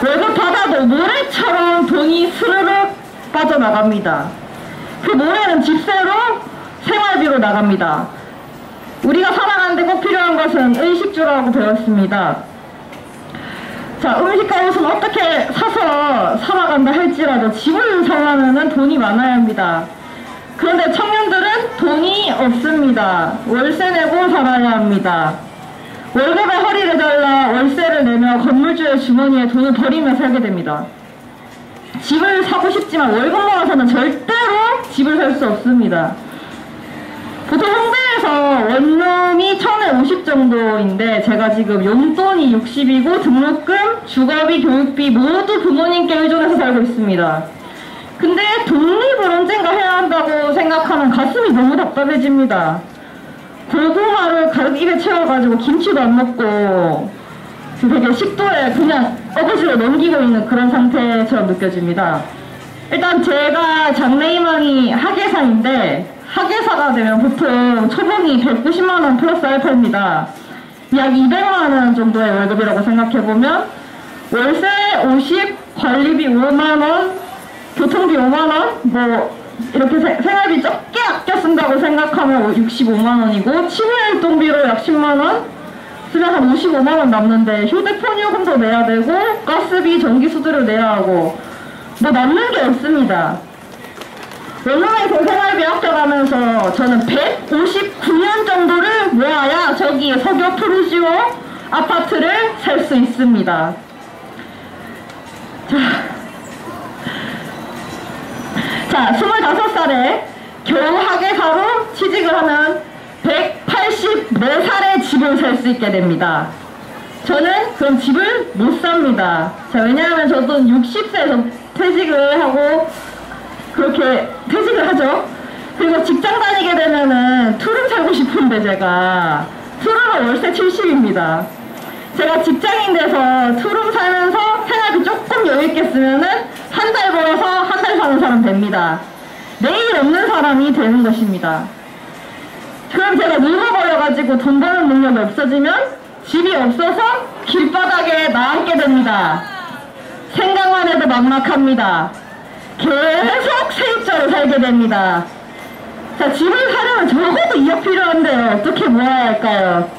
월급 받아도 모래처럼 돈이 스르륵 빠져나갑니다. 그 모래는 집세로 생활비로 나갑니다. 우리가 살아가는데 꼭 필요한 것은 의식주라고 배웠습니다. 자, 음식과 옷은 어떻게 사서 살아간다 할지라도 집을 살려면 돈이 많아야 합니다. 그런데 청년들은 돈이 없습니다. 월세 내고 살아야 합니다. 월급에 허리를 잘라 월세를 내며 건물주의 주머니에 돈을 버리며 살게 됩니다. 집을 사고 싶지만 월급 모아서는 절대로 집을 살 수 없습니다. 보통 홍대에서 원룸이 60 정도인데 제가 지금 용돈이 60이고 등록금, 주거비, 교육비 모두 부모님께 의존해서 살고 있습니다. 근데 독립을 언젠가 해야 한다고 생각하면 가슴이 너무 답답해집니다. 고구마를 가득 입에 채워가지고 김치도 안 먹고 되게 식도에 그냥 어거지로 넘기고 있는 그런 상태처럼 느껴집니다. 일단 제가 장래희망이 학예사인데 학예사가 되면 보통 초봉이 190만원 플러스 알파입니다. 약 200만원 정도의 월급이라고 생각해보면 월세 50, 관리비 5만원, 교통비 5만원, 뭐 이렇게 생활비 적게 아껴 쓴다고 생각하면 65만원이고 취미활동비로 약 10만원 쓰면 한 55만원 남는데 휴대폰 요금도 내야 되고 가스비, 전기수수료 내야 하고 뭐 남는 게 없습니다. 원룸에서 생활비 아껴가면서 저는 159년 정도를 모아야 저기 서교 프루지오 아파트를 살 수 있습니다. 자, 25살에 겨우 학예사로 취직을 하면 184살에 집을 살 수 있게 됩니다. 저는 그럼 집을 못 삽니다. 자, 왜냐하면 저도 60세에서 퇴직을 하고 그렇게 퇴직을 하죠. 그리고 직장 다니게 되면은 투룸 살고 싶은데 제가 투룸은 월세 70입니다. 제가 직장인 돼서 투룸 살면서 생활비 조금 여유있게 쓰면은 한 달 벌어서 한 달 사는 사람 됩니다. 내일 없는 사람이 되는 것입니다. 그럼 제가 늙어버려가지고 돈 버는 능력이 없어지면 집이 없어서 길바닥에 나앉게 됩니다. 생각만 해도 막막합니다. 계속 세입자로 살게 됩니다. 자, 집을 사려면 적어도 2억 필요한데요. 어떻게 모아야 할까요?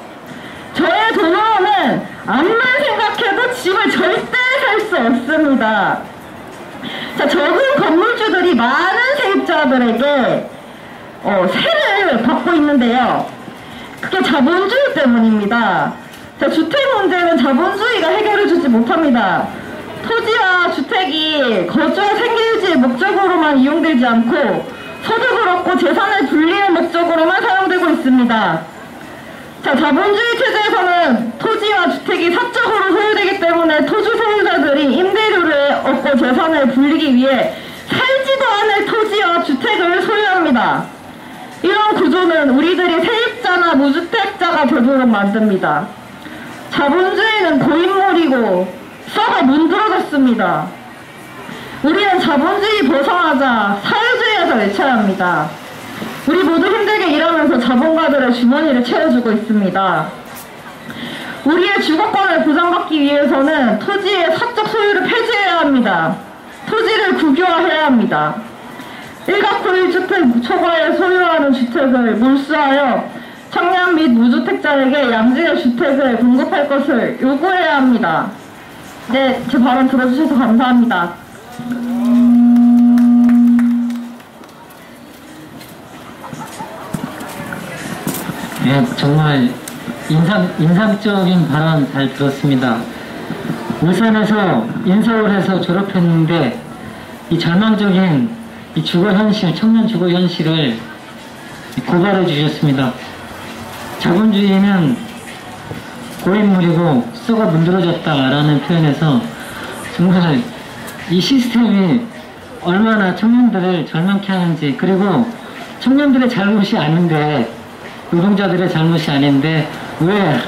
저의 돈으로는 암만 생각해도 집을 절대 살 수 없습니다. 자, 적은 건물주들이 많은 세입자들에게 세를 받고 있는데요. 그게 자본주의 때문입니다. 자, 주택 문제는 자본주의가 해결해주지 못합니다. 토지와 주택이 거주와 생계유지의 목적으로만 이용되지 않고 소득을 얻고 재산을 불리는 목적으로만 사용되고 있습니다. 자, 자본주의 체제에서는 토지와 주택이 사적으로 소유되기 때문에 토지 소유자들이 임대료를 얻고 재산을 불리기 위해 살지도 않을 토지와 주택을 소유합니다. 이런 구조는 우리들이 세입자나 무주택자가 되도록 만듭니다. 자본주의는 고인물이고 썩어 문드러졌습니다. 우리는 자본주의 벗어나자 사회주의 하자 외쳐야 합니다. 우리 모두 힘들게 일하면서 자본가들의 주머니를 채워주고 있습니다. 우리의 주거권을 보장받기 위해서는 토지의 사적 소유를 폐지해야 합니다. 토지를 국유화해야 합니다. 일가구 1주택 초과에 소유하는 주택을 몰수하여 청년 및 무주택자에게 양질의 주택을 공급할 것을 요구해야 합니다. 네, 제 발언 들어주셔서 감사합니다. 네, 정말 인상적인 발언 잘 들었습니다. 울산에서 인서울에서 졸업했는데 이 절망적인 이 주거 현실, 청년 주거 현실을 고발해 주셨습니다. 자본주의는 고인물이고 썩어 문드러졌다라는 표현에서 정말 이 시스템이 얼마나 청년들을 절망케 하는지, 그리고 청년들의 잘못이 아닌데, 노동자들의 잘못이 아닌데 왜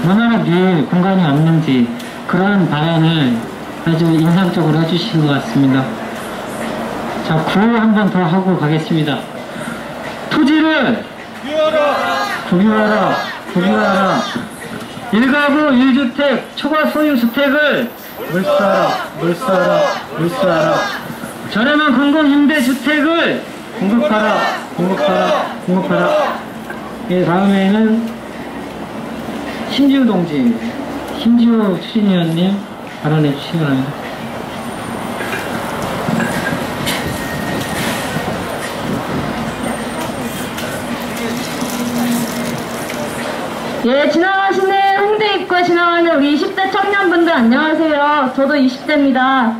얼마나 늘 공간이 없는지 그런 발언을 아주 인상적으로 해주신 것 같습니다. 자, 구호 한 번 더 하고 가겠습니다. 토지를 국유화라, 국유화라. 1가구 1주택 초과 소유 주택을 몰수하라, 몰수하라, 몰수하라. 저렴한 공공임대주택을 공급하라, 공급하라, 공급하라. 예, 다음에는 신지우 동지, 신지우 추진위원님 발언해 주시기 바랍니다. 예, 지나가시는 홍대 입구에 지나가는 우리 20대 청년분들 안녕하세요. 저도 20대입니다.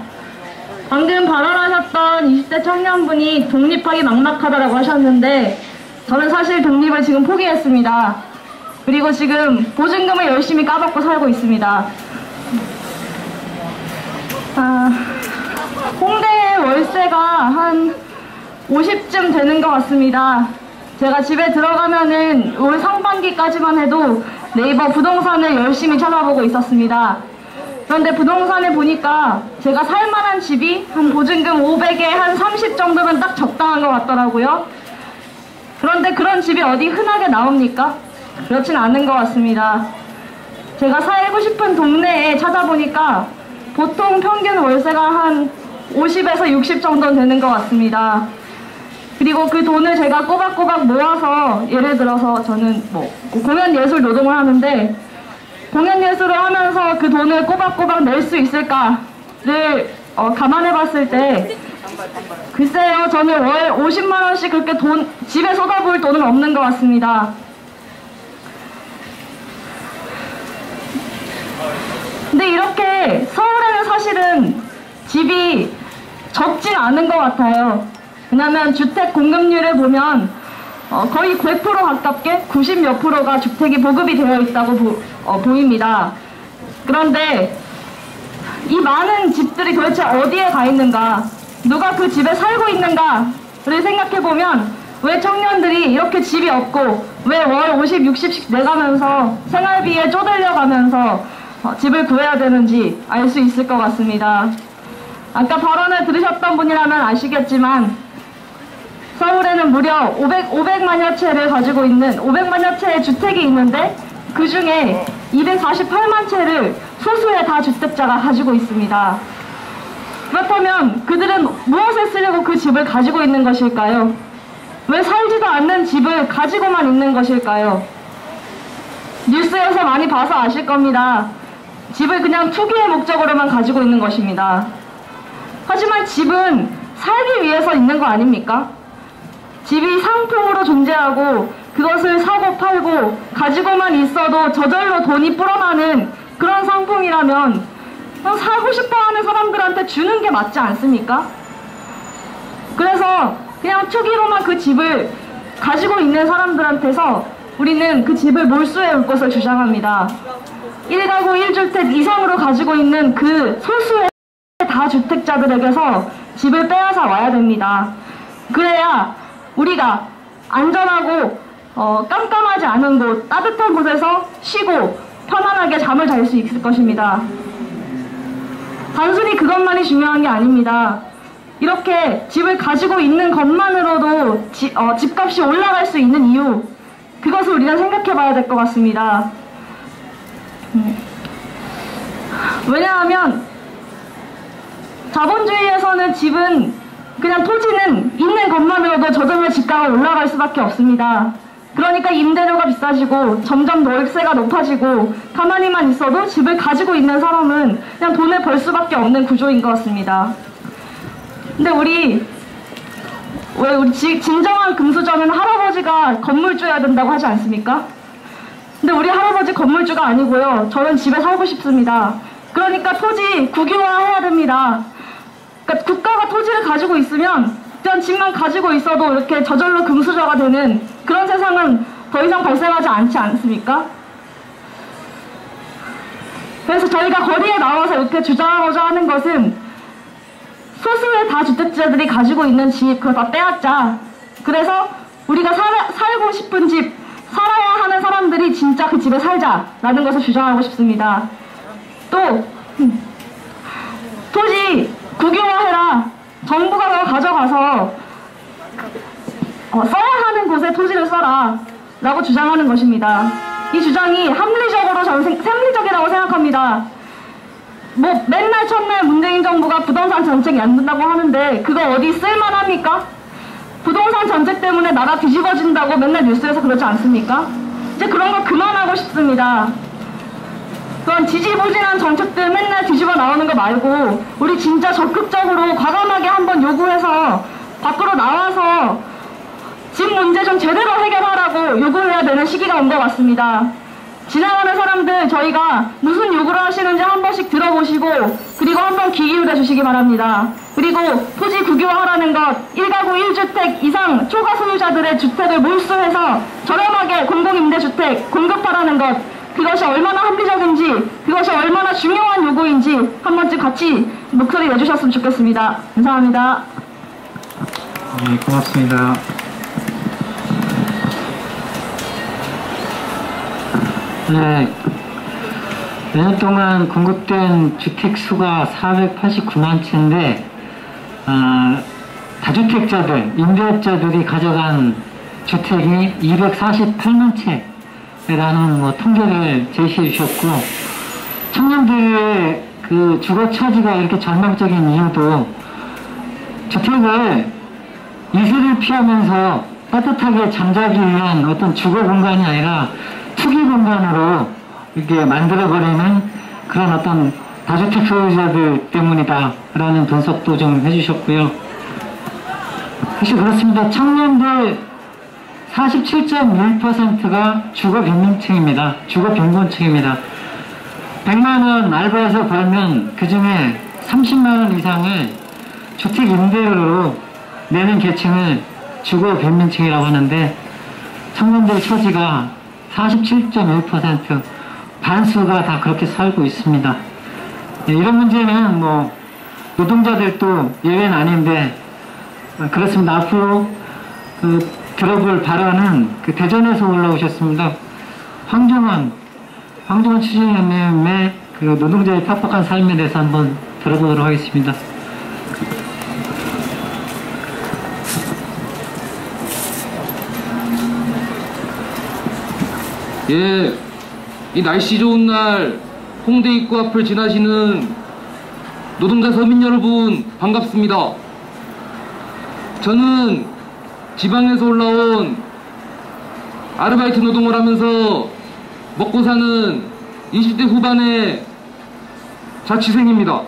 방금 발언하셨던 20대 청년분이 독립하기 막막하다라고 하셨는데 저는 사실 독립을 지금 포기했습니다. 그리고 지금 보증금을 열심히 까먹고 살고 있습니다. 홍대 월세가 한 50쯤 되는 것 같습니다. 제가 집에 들어가면은 올 상반기까지만 해도 네이버 부동산을 열심히 찾아보고 있었습니다. 그런데 부동산에 보니까 제가 살만한 집이 한 보증금 500에 한 30 정도면 딱 적당한 것 같더라고요. 그런데 그런 집이 어디 흔하게 나옵니까? 그렇진 않은 것 같습니다. 제가 살고 싶은 동네에 찾아보니까 보통 평균 월세가 한 50에서 60 정도 되는 것 같습니다. 그리고 그 돈을 제가 꼬박꼬박 모아서, 예를 들어서 저는 공연예술 노동을 하는데 공연예술을 하면서 그 돈을 꼬박꼬박 낼 수 있을까를 감안해 봤을 때 글쎄요, 저는 월 50만 원씩 그렇게 집에 쏟아부을 돈은 없는 것 같습니다. 근데 이렇게 서울에는 사실은 집이 적진 않은 것 같아요. 왜냐면 주택 공급률을 보면 거의 100% 가깝게 90 몇 %가 주택이 보급이 되어 있다고 보입니다. 그런데 이 많은 집들이 도대체 어디에 가 있는가, 누가 그 집에 살고 있는가를 생각해보면 왜 청년들이 이렇게 집이 없고 왜 월 50, 60씩 내가면서 생활비에 쪼들려가면서 집을 구해야 되는지 알 수 있을 것 같습니다. 아까 발언을 들으셨던 분이라면 아시겠지만 서울에는 무려 500만여 채를 가지고 있는 500만여 채의 주택이 있는데 그 중에 248만 채를 소수의 다주택자가 가지고 있습니다. 그렇다면 그들은 무엇에 쓰려고 그 집을 가지고 있는 것일까요? 왜 살지도 않는 집을 가지고만 있는 것일까요? 뉴스에서 많이 봐서 아실 겁니다. 집을 그냥 투기의 목적으로만 가지고 있는 것입니다. 하지만 집은 살기 위해서 있는 거 아닙니까? 집이 상품으로 존재하고 그것을 사고 팔고 가지고만 있어도 저절로 돈이 불어나는 그런 상품이라면 사고 싶어하는 사람들한테 주는 게 맞지 않습니까? 그래서 그냥 투기로만 그 집을 가지고 있는 사람들한테서 우리는 그 집을 몰수해 올 것을 주장합니다. 1가구 1주택 이상으로 가지고 있는 그 소수의 다주택자들에게서 집을 빼앗아 와야 됩니다. 그래야 우리가 안전하고 깜깜하지 않은 곳, 따뜻한 곳에서 쉬고 편안하게 잠을 잘 수 있을 것입니다. 단순히 그것만이 중요한 게 아닙니다. 이렇게 집을 가지고 있는 것만으로도 집값이 올라갈 수 있는 이유, 그것을 우리가 생각해 봐야 될 것 같습니다. 왜냐하면 자본주의에서는 집은, 그냥 토지는 있는 것만으로도 저절로 집가가 올라갈 수밖에 없습니다. 그러니까 임대료가 비싸지고 점점 월세가 높아지고 가만히만 있어도 집을 가지고 있는 사람은 그냥 돈을 벌 수밖에 없는 구조인 것 같습니다. 근데 우리 진정한 금수저는 할아버지가 건물주여야 된다고 하지 않습니까? 근데 우리 할아버지 건물주가 아니고요. 저는 집에 살고 싶습니다. 그러니까 토지 국유화해야 됩니다. 그러니까 국가가 토지를 가지고 있으면 그냥 집만 가지고 있어도 이렇게 저절로 금수저가 되는 그런 세상은 더 이상 발생하지 않지 않습니까? 그래서 저희가 거리에 나와서 이렇게 주장하고자 하는 것은 소수의 다주택자들이 가지고 있는 집 그거 다 빼앗자. 그래서 우리가 살고 싶은 집, 살아야 하는 사람들이 진짜 그 집에 살자라는 것을 주장하고 싶습니다. 또 토지 국유화해라. 정부가 가져가서 써야 하는 곳에 토지를 써라 라고 주장하는 것입니다. 이 주장이 합리적이라고 생각합니다. 맨날 첫날 문재인 정부가 부동산 정책 얀다고 하는데 그거 어디 쓸만합니까? 부동산 정책 때문에 나라 뒤집어진다고 맨날 뉴스에서 그러지 않습니까? 이제 그런 거 그만하고 싶습니다. 그런 지지부진한 정책들 맨날 뒤집어 나오는 거 말고 우리 진짜 적극적으로 과감하게 한번 요구해서 밖으로 나와서 집 문제 좀 제대로 해결하라고 요구해야 되는 시기가 온 것 같습니다. 지나가는 사람들 저희가 무슨 요구를 하시는지 한 번씩 들어보시고 그리고 한번 귀 기울여 주시기 바랍니다. 그리고 토지 국유화하라는 것, 1가구 1주택 이상 초과 소유자들의 주택을 몰수해서 저렴하게 공공임대주택 공급하라는 것, 그것이 얼마나 합리적인지, 그것이 얼마나 중요한 요구인지 한 번쯤 같이 목소리 내주셨으면 좋겠습니다. 감사합니다. 네, 고맙습니다. 네, 매년 동안 공급된 주택 수가 489만 채인데, 다주택자들, 임대업자들이 가져간 주택이 248만 채라는 통계를 제시해 주셨고, 청년들의 그 주거 처지가 이렇게 절망적인 이유도 주택을 이슬을 피하면서 따뜻하게 잠자기 위한 어떤 주거 공간이 아니라 투기 공간으로 이렇게 만들어버리는 그런 어떤 다주택 소유자들 때문이다라는 분석도 좀 해주셨고요. 사실 그렇습니다. 청년들 47.1%가 주거 빈민층입니다. 주거 빈곤층입니다. 100만원 알바해서 벌면 그 중에 30만원 이상을 주택 임대료로 내는 계층을 주거 빈민층이라고 하는데, 청년들 처지가 47.1%, 반수가 다 그렇게 살고 있습니다. 네, 이런 문제는 노동자들도 예외는 아닌데, 그렇습니다. 앞으로 들어볼 발언은 대전에서 올라오셨습니다. 황종원 추진위원님의 노동자의 팍팍한 삶에 대해서 한번 들어보도록 하겠습니다. 예, 이 날씨 좋은 날 홍대 입구 앞을 지나시는 노동자 서민 여러분 반갑습니다. 저는 지방에서 올라온 아르바이트 노동을 하면서 먹고 사는 20대 후반의 자취생입니다.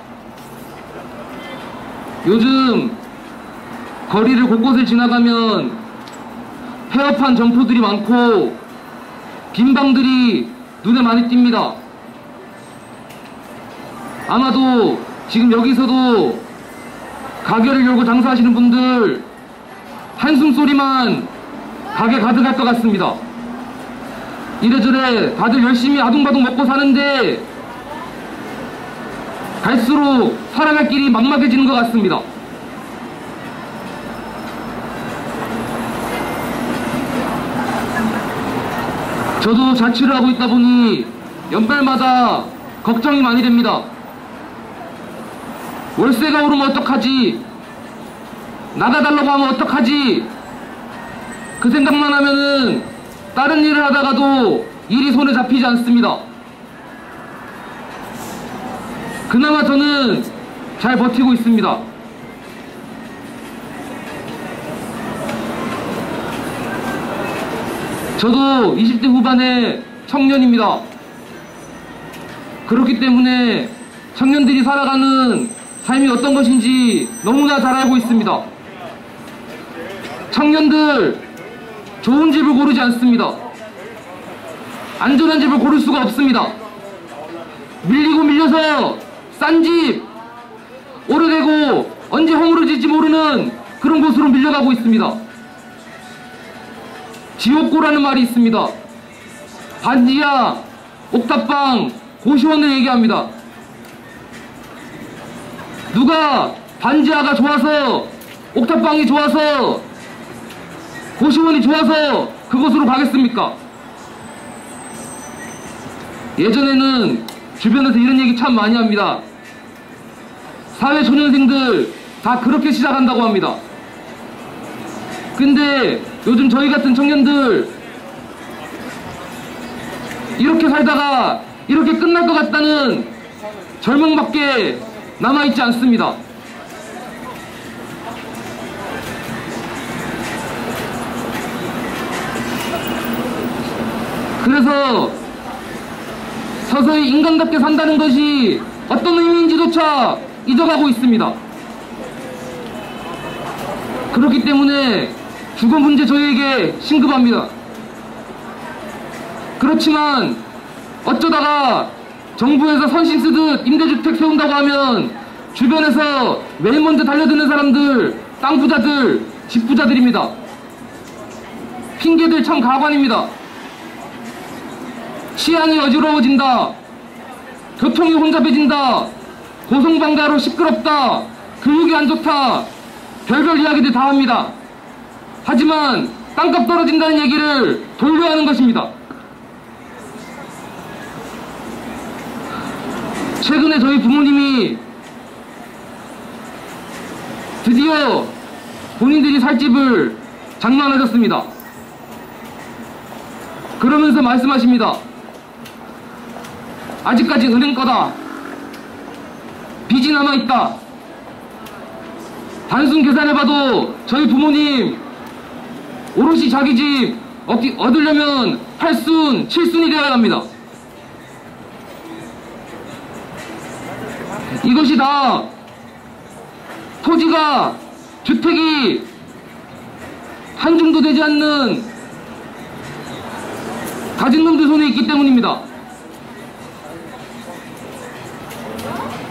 요즘 거리를 곳곳을 지나가면 폐업한 점포들이 많고 빈 방들이 눈에 많이 띕니다. 아마도 지금 여기서도 가게를 열고 장사하시는 분들 한숨소리만 가게 가득할 것 같습니다. 이래저래 다들 열심히 아둥바둥 먹고 사는데 갈수록 살아갈 길이 막막해지는 것 같습니다. 저도 자취를 하고 있다 보니 연말마다 걱정이 많이 됩니다. 월세가 오르면 어떡하지? 나가달라고 하면 어떡하지? 그 생각만 하면은 다른 일을 하다가도 일이 손에 잡히지 않습니다. 그나마 저는 잘 버티고 있습니다. 저도 20대 후반의 청년입니다. 그렇기 때문에 청년들이 살아가는 삶이 어떤 것인지 너무나 잘 알고 있습니다. 청년들 좋은 집을 고르지 않습니다. 안전한 집을 고를 수가 없습니다. 밀리고 밀려서 싼 집, 오래되고 언제 허물어질지 모르는 그런 곳으로 밀려가고 있습니다. 지옥고라는 말이 있습니다. 반지하, 옥탑방, 고시원을 얘기합니다. 누가 반지하가 좋아서, 옥탑방이 좋아서, 고시원이 좋아서 그곳으로 가겠습니까? 예전에는 주변에서 이런 얘기 참 많이 합니다. 사회초년생들 다 그렇게 시작한다고 합니다. 근데 요즘 저희 같은 청년들 이렇게 살다가 이렇게 끝날 것 같다는 절망밖에 남아있지 않습니다. 그래서 서서히 인간답게 산다는 것이 어떤 의미인지조차 잊어가고 있습니다. 그렇기 때문에 주거 문제 저희에게 심급합니다. 그렇지만 어쩌다가 정부에서 선심 쓰듯 임대주택 세운다고 하면 주변에서 맨 먼저 달려드는 사람들, 땅 부자들, 집 부자들입니다. 핑계들 참 가관입니다. 치안이 어지러워진다, 교통이 혼잡해진다, 고성방가로 시끄럽다, 교육이 안 좋다, 별별 이야기들 다 합니다. 하지만 땅값 떨어진다는 얘기를 돌려 하는 것입니다. 최근에 저희 부모님이 드디어 본인들이 살 집을 장만하셨습니다. 그러면서 말씀하십니다. 아직까지 은행 거다. 빚이 남아있다. 단순 계산해봐도 저희 부모님 오롯이 자기 집 얻으려면 8순, 7순이 되어야 합니다. 이것이 다 토지가, 주택이 한 줌도 되지 않는 가진 놈들 손에 있기 때문입니다.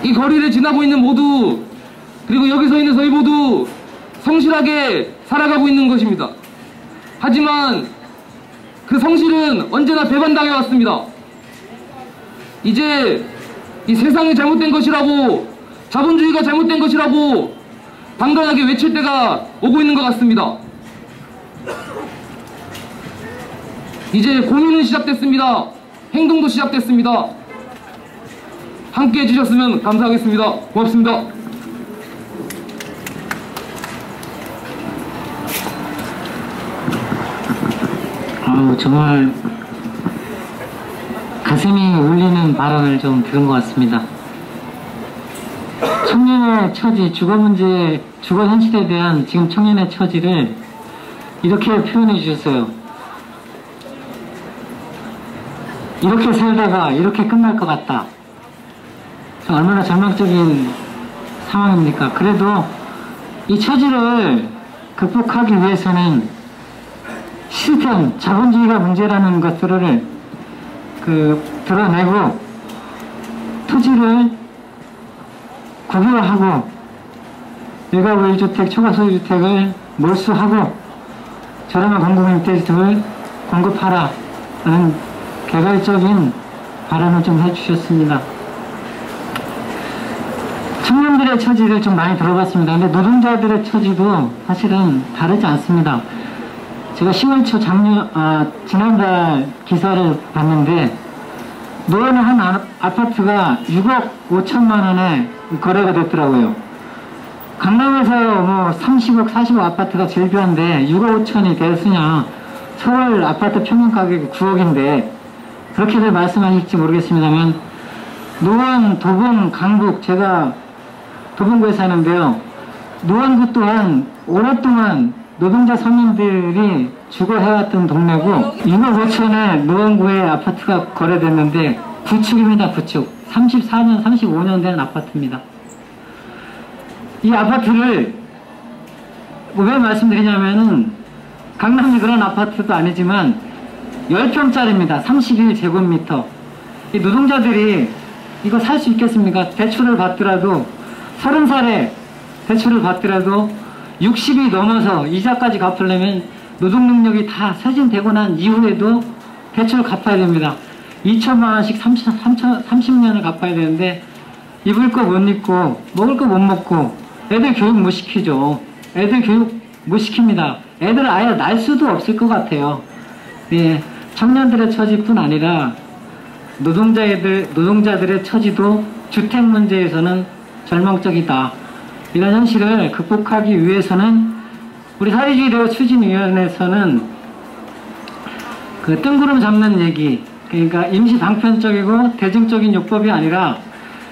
이 거리를 지나고 있는 모두, 그리고 여기 서 있는 저희 모두 성실하게 살아가고 있는 것입니다. 하지만 그 성실은 언제나 배반당해 왔습니다. 이제 이 세상이 잘못된 것이라고, 자본주의가 잘못된 것이라고 당당하게 외칠 때가 오고 있는 것 같습니다. 이제 고민은 시작됐습니다. 행동도 시작됐습니다. 함께 해주셨으면 감사하겠습니다. 고맙습니다. 정말 가슴이 울리는 발언을 좀 들은 것 같습니다. 청년의 처지, 주거 문제, 주거 현실에 대한 지금 청년의 처지를 이렇게 표현해 주셨어요. 이렇게 살다가 이렇게 끝날 것 같다. 얼마나 절망적인 상황입니까? 그래도 이 처지를 극복하기 위해서는 시스템, 자본주의가 문제라는 것들을 드러내고 토지를 국유화하고 일가구 1주택, 초과 소유주택을 몰수하고 저렴한 공공임대주택을 공급하라는 개괄적인 발언을 좀 해주셨습니다. 청년들의 처지를 좀 많이 들어봤습니다. 근데 노동자들의 처지도 사실은 다르지 않습니다. 제가 10월 초 지난달 기사를 봤는데 노원의 한 아파트가 6억 5천만 원에 거래가 됐더라고요. 강남에서 뭐 30억, 40억 아파트가 제일 비싼데 6억 5천이 됐으냐. 서울 아파트 평균 가격이 9억인데 그렇게들 말씀하실지 모르겠습니다만 노원, 도봉, 강북, 제가 도봉구에 사는데요. 노원구 또한 오랫동안 노동자 서민들이 주거해왔던 동네고 6억 5천에 노원구에 아파트가 거래됐는데 구축입니다. 구축. 34년, 35년 된 아파트입니다. 이 아파트를 왜 말씀드리냐면은 강남이 그런 아파트도 아니지만 10평짜리입니다. 31제곱미터. 이 노동자들이 이거 살 수 있겠습니까? 대출을 받더라도 30살에 대출을 받더라도 60이 넘어서 이자까지 갚으려면 노동능력이 다 쇄진되고 난 이후에도 대출 갚아야 됩니다. 2천만 원씩 30년을 갚아야 되는데 입을 거 못 입고 먹을 거 못 먹고 애들 교육 못 시키죠. 애들 교육 못 시킵니다. 애들 아예 날 수도 없을 것 같아요. 예, 청년들의 처지뿐 아니라 노동자들의 처지도 주택 문제에서는 절망적이다. 이런 현실을 극복하기 위해서는 우리 사회주의 추진위원회에서는 그 뜬구름 잡는 얘기, 그러니까 임시 방편적이고 대중적인 요법이 아니라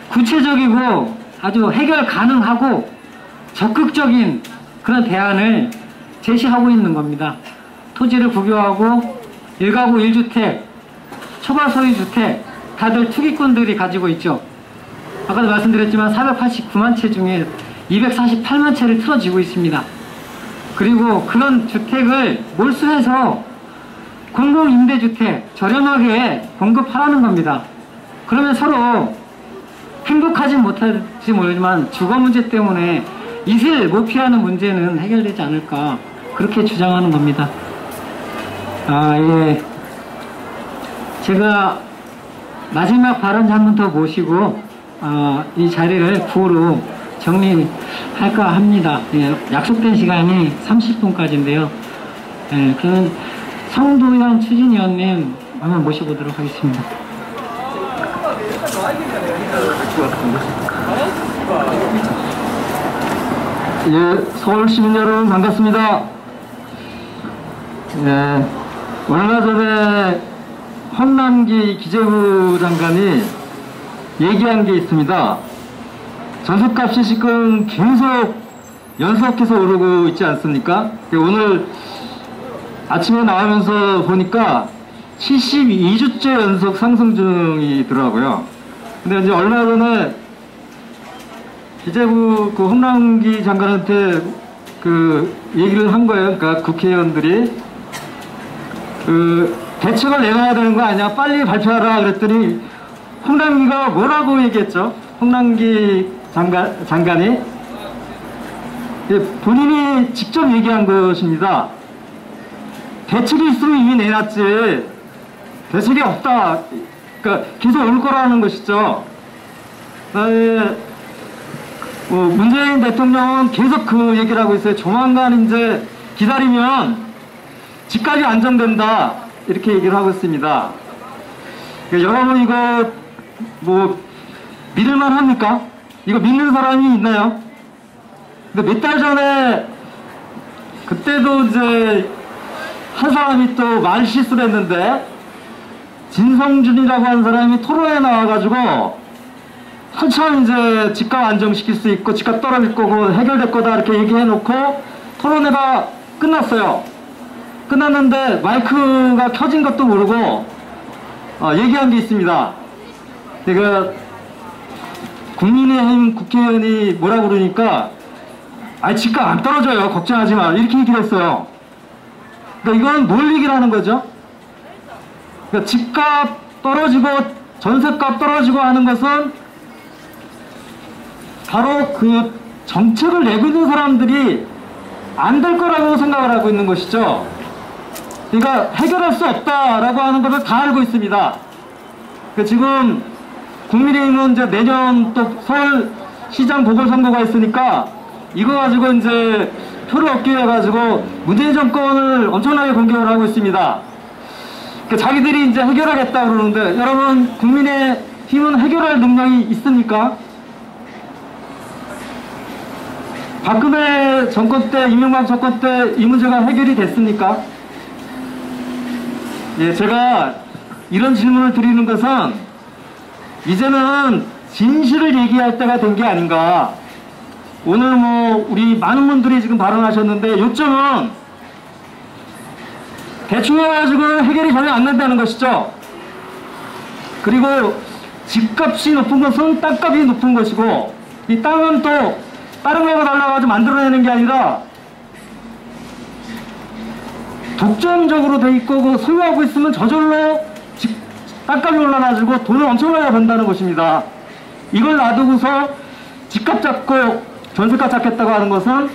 구체적이고 아주 해결 가능하고 적극적인 그런 대안을 제시하고 있는 겁니다. 토지를 국유화하고 1가구 1주택, 초과 소유주택 다들 투기꾼들이 가지고 있죠. 아까도 말씀드렸지만 489만 채 중에 248만 채를 틀어지고 있습니다. 그리고 그런 주택을 몰수해서 공공임대주택 저렴하게 공급하라는 겁니다. 그러면 서로 행복하지 못할지 모르지만 주거 문제 때문에 이슬 못 피하는 문제는 해결되지 않을까 그렇게 주장하는 겁니다. 예. 제가 마지막 발언 한 번 더 모시고 이 자리를 구호로 정리할까 합니다. 예, 약속된 시간이 30분까지인데요. 예, 그러면 성도현 추진위원님 한번 모셔보도록 하겠습니다. 예, 서울 시민 여러분 반갑습니다. 예, 얼마 전에 홍남기 기재부 장관이 얘기한 게 있습니다. 전셋값이 지금 계속 연속해서 오르고 있지 않습니까? 오늘 아침에 나오면서 보니까 72주째 연속 상승 중이더라고요. 근데 이제 얼마 전에 기재부 그 홍남기 장관한테 그 얘기를 한 거예요. 그러니까 국회의원들이 그 대책을 내놔야 되는 거 아니야? 빨리 발표하라 그랬더니 홍남기가 뭐라고 얘기했죠? 홍남기 장관이 본인이 직접 얘기한 것입니다. 대책이 있으면 이미 내놨지 대책이 없다. 그러니까 계속 올 거라는 것이죠. 문재인 대통령은 계속 그 얘기를 하고 있어요. 조만간 이제 기다리면 집값이 안정된다 이렇게 얘기를 하고 있습니다. 여러분 이거 뭐 믿을만 합니까? 이거 믿는 사람이 있나요? 근데 몇 달 전에 그때도 이제 한 사람이 또 말 실수를 했는데 진성준이라고 하는 사람이 토론에 나와가지고 한참 이제 집값 안정시킬 수 있고 집값 떨어질 거고 해결될 거다 이렇게 얘기해놓고 토론회가 끝났어요. 끝났는데 마이크가 켜진 것도 모르고 얘기한 게 있습니다. 제가 국민의힘 국회의원이 뭐라고 그러니까 집값 안 떨어져요 걱정하지 마 이렇게 얘기를 했어요. 그러니까 이건 뭘 얘기를 하는 거죠? 그러니까 집값 떨어지고 전세값 떨어지고 하는 것은 바로 그 정책을 내고 있는 사람들이 안 될 거라고 생각을 하고 있는 것이죠. 그러니까 해결할 수 없다라고 하는 것을 다 알고 있습니다. 그러니까 지금 국민의힘은 이제 내년 또 서울시장 보궐선거가 있으니까 이거 가지고 이제 표를 얻기 위해 가지고 문재인 정권을 엄청나게 공격을 하고 있습니다. 그러니까 자기들이 이제 해결하겠다 그러는데 여러분 국민의힘은 해결할 능력이 있습니까? 박근혜 정권 때, 이명박 정권 때 이 문제가 해결이 됐습니까? 예, 제가 이런 질문을 드리는 것은 이제는 진실을 얘기할 때가 된 게 아닌가. 오늘 뭐 우리 많은 분들이 지금 발언하셨는데 요점은 대충 해가지고 해결이 전혀 안 된다는 것이죠. 그리고 집값이 높은 것은 땅값이 높은 것이고 이 땅은 또 다른 거가 달라가지고 만들어내는 게 아니라 독점적으로 돼 있고 그 소유하고 있으면 저절로 땅값이 올라가지고 돈을 엄청나게 번다는 것입니다. 이걸 놔두고서 집값 잡고 전세값 잡겠다고 하는 것은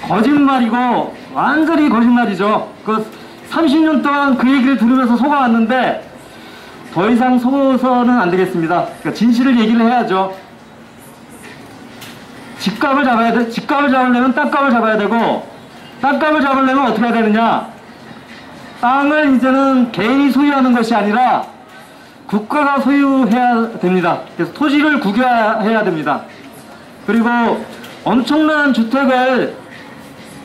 거짓말이고 완전히 거짓말이죠. 그 30년 동안 그 얘기를 들으면서 속아왔는데 더 이상 속어서는 안 되겠습니다. 그러니까 진실을 얘기를 해야죠. 집값을 잡아야 돼. 집값을 잡으려면 땅값을 잡아야 되고 땅값을 잡으려면 어떻게 해야 되느냐. 땅을 이제는 개인이 소유하는 것이 아니라 국가가 소유해야 됩니다. 그래서 토지를 국유화해야 됩니다. 그리고 엄청난 주택을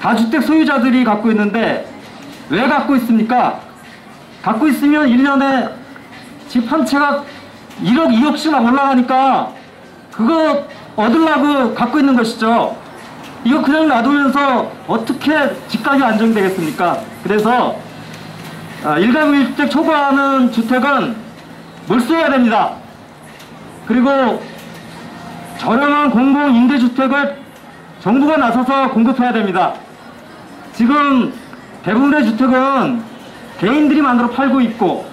다주택 소유자들이 갖고 있는데 왜 갖고 있습니까? 갖고 있으면 1년에 집 한 채가 1억, 2억씩 막 올라가니까 그거 얻으려고 갖고 있는 것이죠. 이거 그냥 놔두면서 어떻게 집값이 안정되겠습니까? 그래서 일가구 1주택 초과하는 주택은 몰수해야 됩니다. 그리고 저렴한 공공임대주택을 정부가 나서서 공급해야 됩니다. 지금 대부분의 주택은 개인들이 만들어 팔고 있고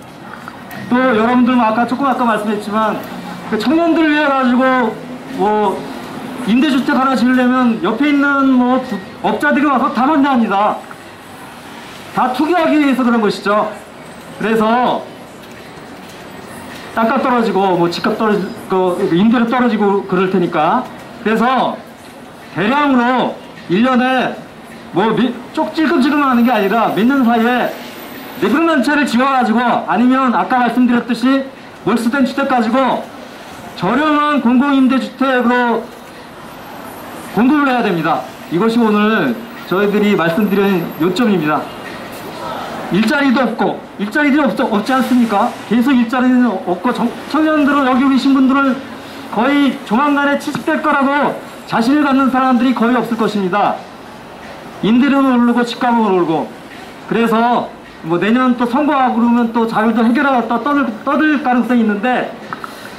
또 여러분들 아까 조금 아까 말씀했지만 그 청년들을 위해 가지고 뭐 임대주택 하나 지으려면 옆에 있는 뭐 업자들이 와서 다 반대합니다. 다 투기하기 위해서 그런 것이죠. 그래서 땅값 떨어지고 뭐 집값 떨어지고 임대료 떨어지고 그럴 테니까, 그래서 대량으로 1년에 뭐 찔끔찔끔 하는 게 아니라 몇 년 사이에 400만 채를 지어가지고, 아니면 아까 말씀드렸듯이 몰수된 주택 가지고 저렴한 공공임대주택으로 공급을 해야 됩니다. 이것이 오늘 저희들이 말씀드린 요점입니다. 일자리도 없고, 일자리들이 없지 않습니까? 계속 일자리는 없고, 청년들은, 여기 계신 분들은 거의 조만간에 70될 거라고 자신을 갖는 사람들이 거의 없을 것입니다. 임대료는 오르고 집값은 오르고. 그래서 뭐 내년 또 선거하고 그러면 또 자율도 해결하다 떠들 가능성이 있는데,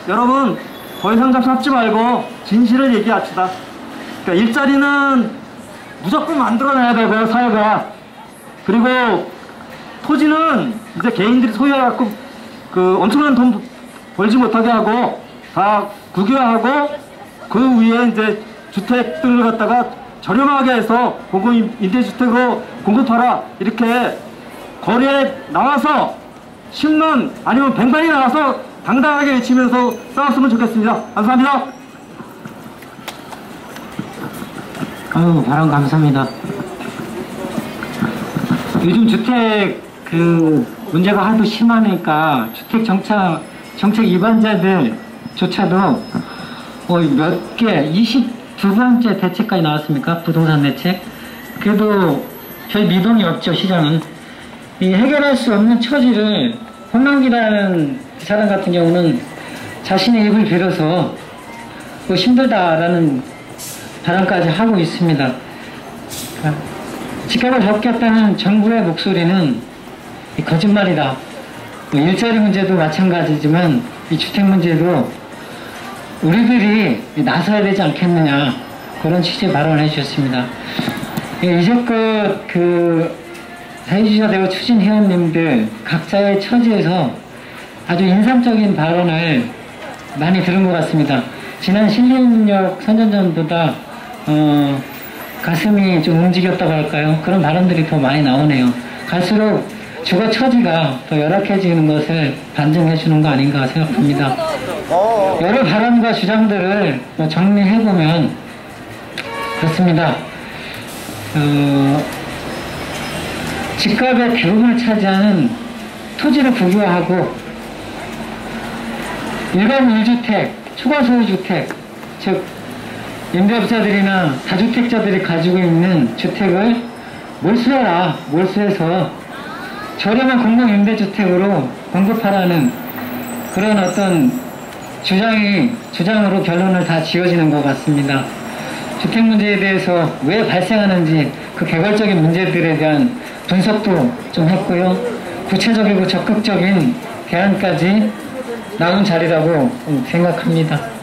여러분 더 이상 잡지 말고 진실을 얘기합시다. 그러니까 일자리는 무조건 만들어내야 되고요, 사회가. 그리고 토지는 이제 개인들이 소유해갖고 그 엄청난 돈 벌지 못하게 하고 다 국유화하고, 그 위에 이제 주택들을 갖다가 저렴하게 해서 공공임대주택으로 공급하라, 이렇게 거리에 나와서 10만 아니면 100만이 나와서 당당하게 외치면서 싸웠으면 좋겠습니다. 감사합니다. 아유, 발언 감사합니다. 요즘 주택 문제가 하도 심하니까 주택 정책 위반자들조차도 몇 개, 22번째 대책까지 나왔습니까? 부동산 대책. 그래도 별 미동이 없죠, 시장은. 이 해결할 수 없는 처지를 홍남기라는 사람 같은 경우는 자신의 입을 빌어서 힘들다라는 발언까지 하고 있습니다. 집값을 잡겠다는 정부의 목소리는 거짓말이다. 일자리 문제도 마찬가지지만 이 주택 문제도 우리들이 나서야 되지 않겠느냐, 그런 취지의 발언을 해주셨습니다. 이제껏 사회주의자 대우 추진 회원님들 각자의 처지에서 아주 인상적인 발언을 많이 들은 것 같습니다. 지난 신림역 선전전보다 가슴이 좀 움직였다고 할까요? 그런 발언들이 더 많이 나오네요. 갈수록 주거 처지가 더 열악해지는 것을 반증해 주는 거 아닌가 생각합니다. 여러 발언과 주장들을 정리해보면 그렇습니다. 집값의 대부분을 차지하는 토지를 국유화하고 일반 1주택, 초과소유주택, 즉 임대업자들이나 다주택자들이 가지고 있는 주택을 몰수해라, 몰수해서 저렴한 공공임대주택으로 공급하라는 그런 어떤 주장으로 결론을 다 지어지는 것 같습니다. 주택 문제에 대해서 왜 발생하는지 그 개괄적인 문제들에 대한 분석도 좀 했고요. 구체적이고 적극적인 대안까지 나온 자리라고 생각합니다.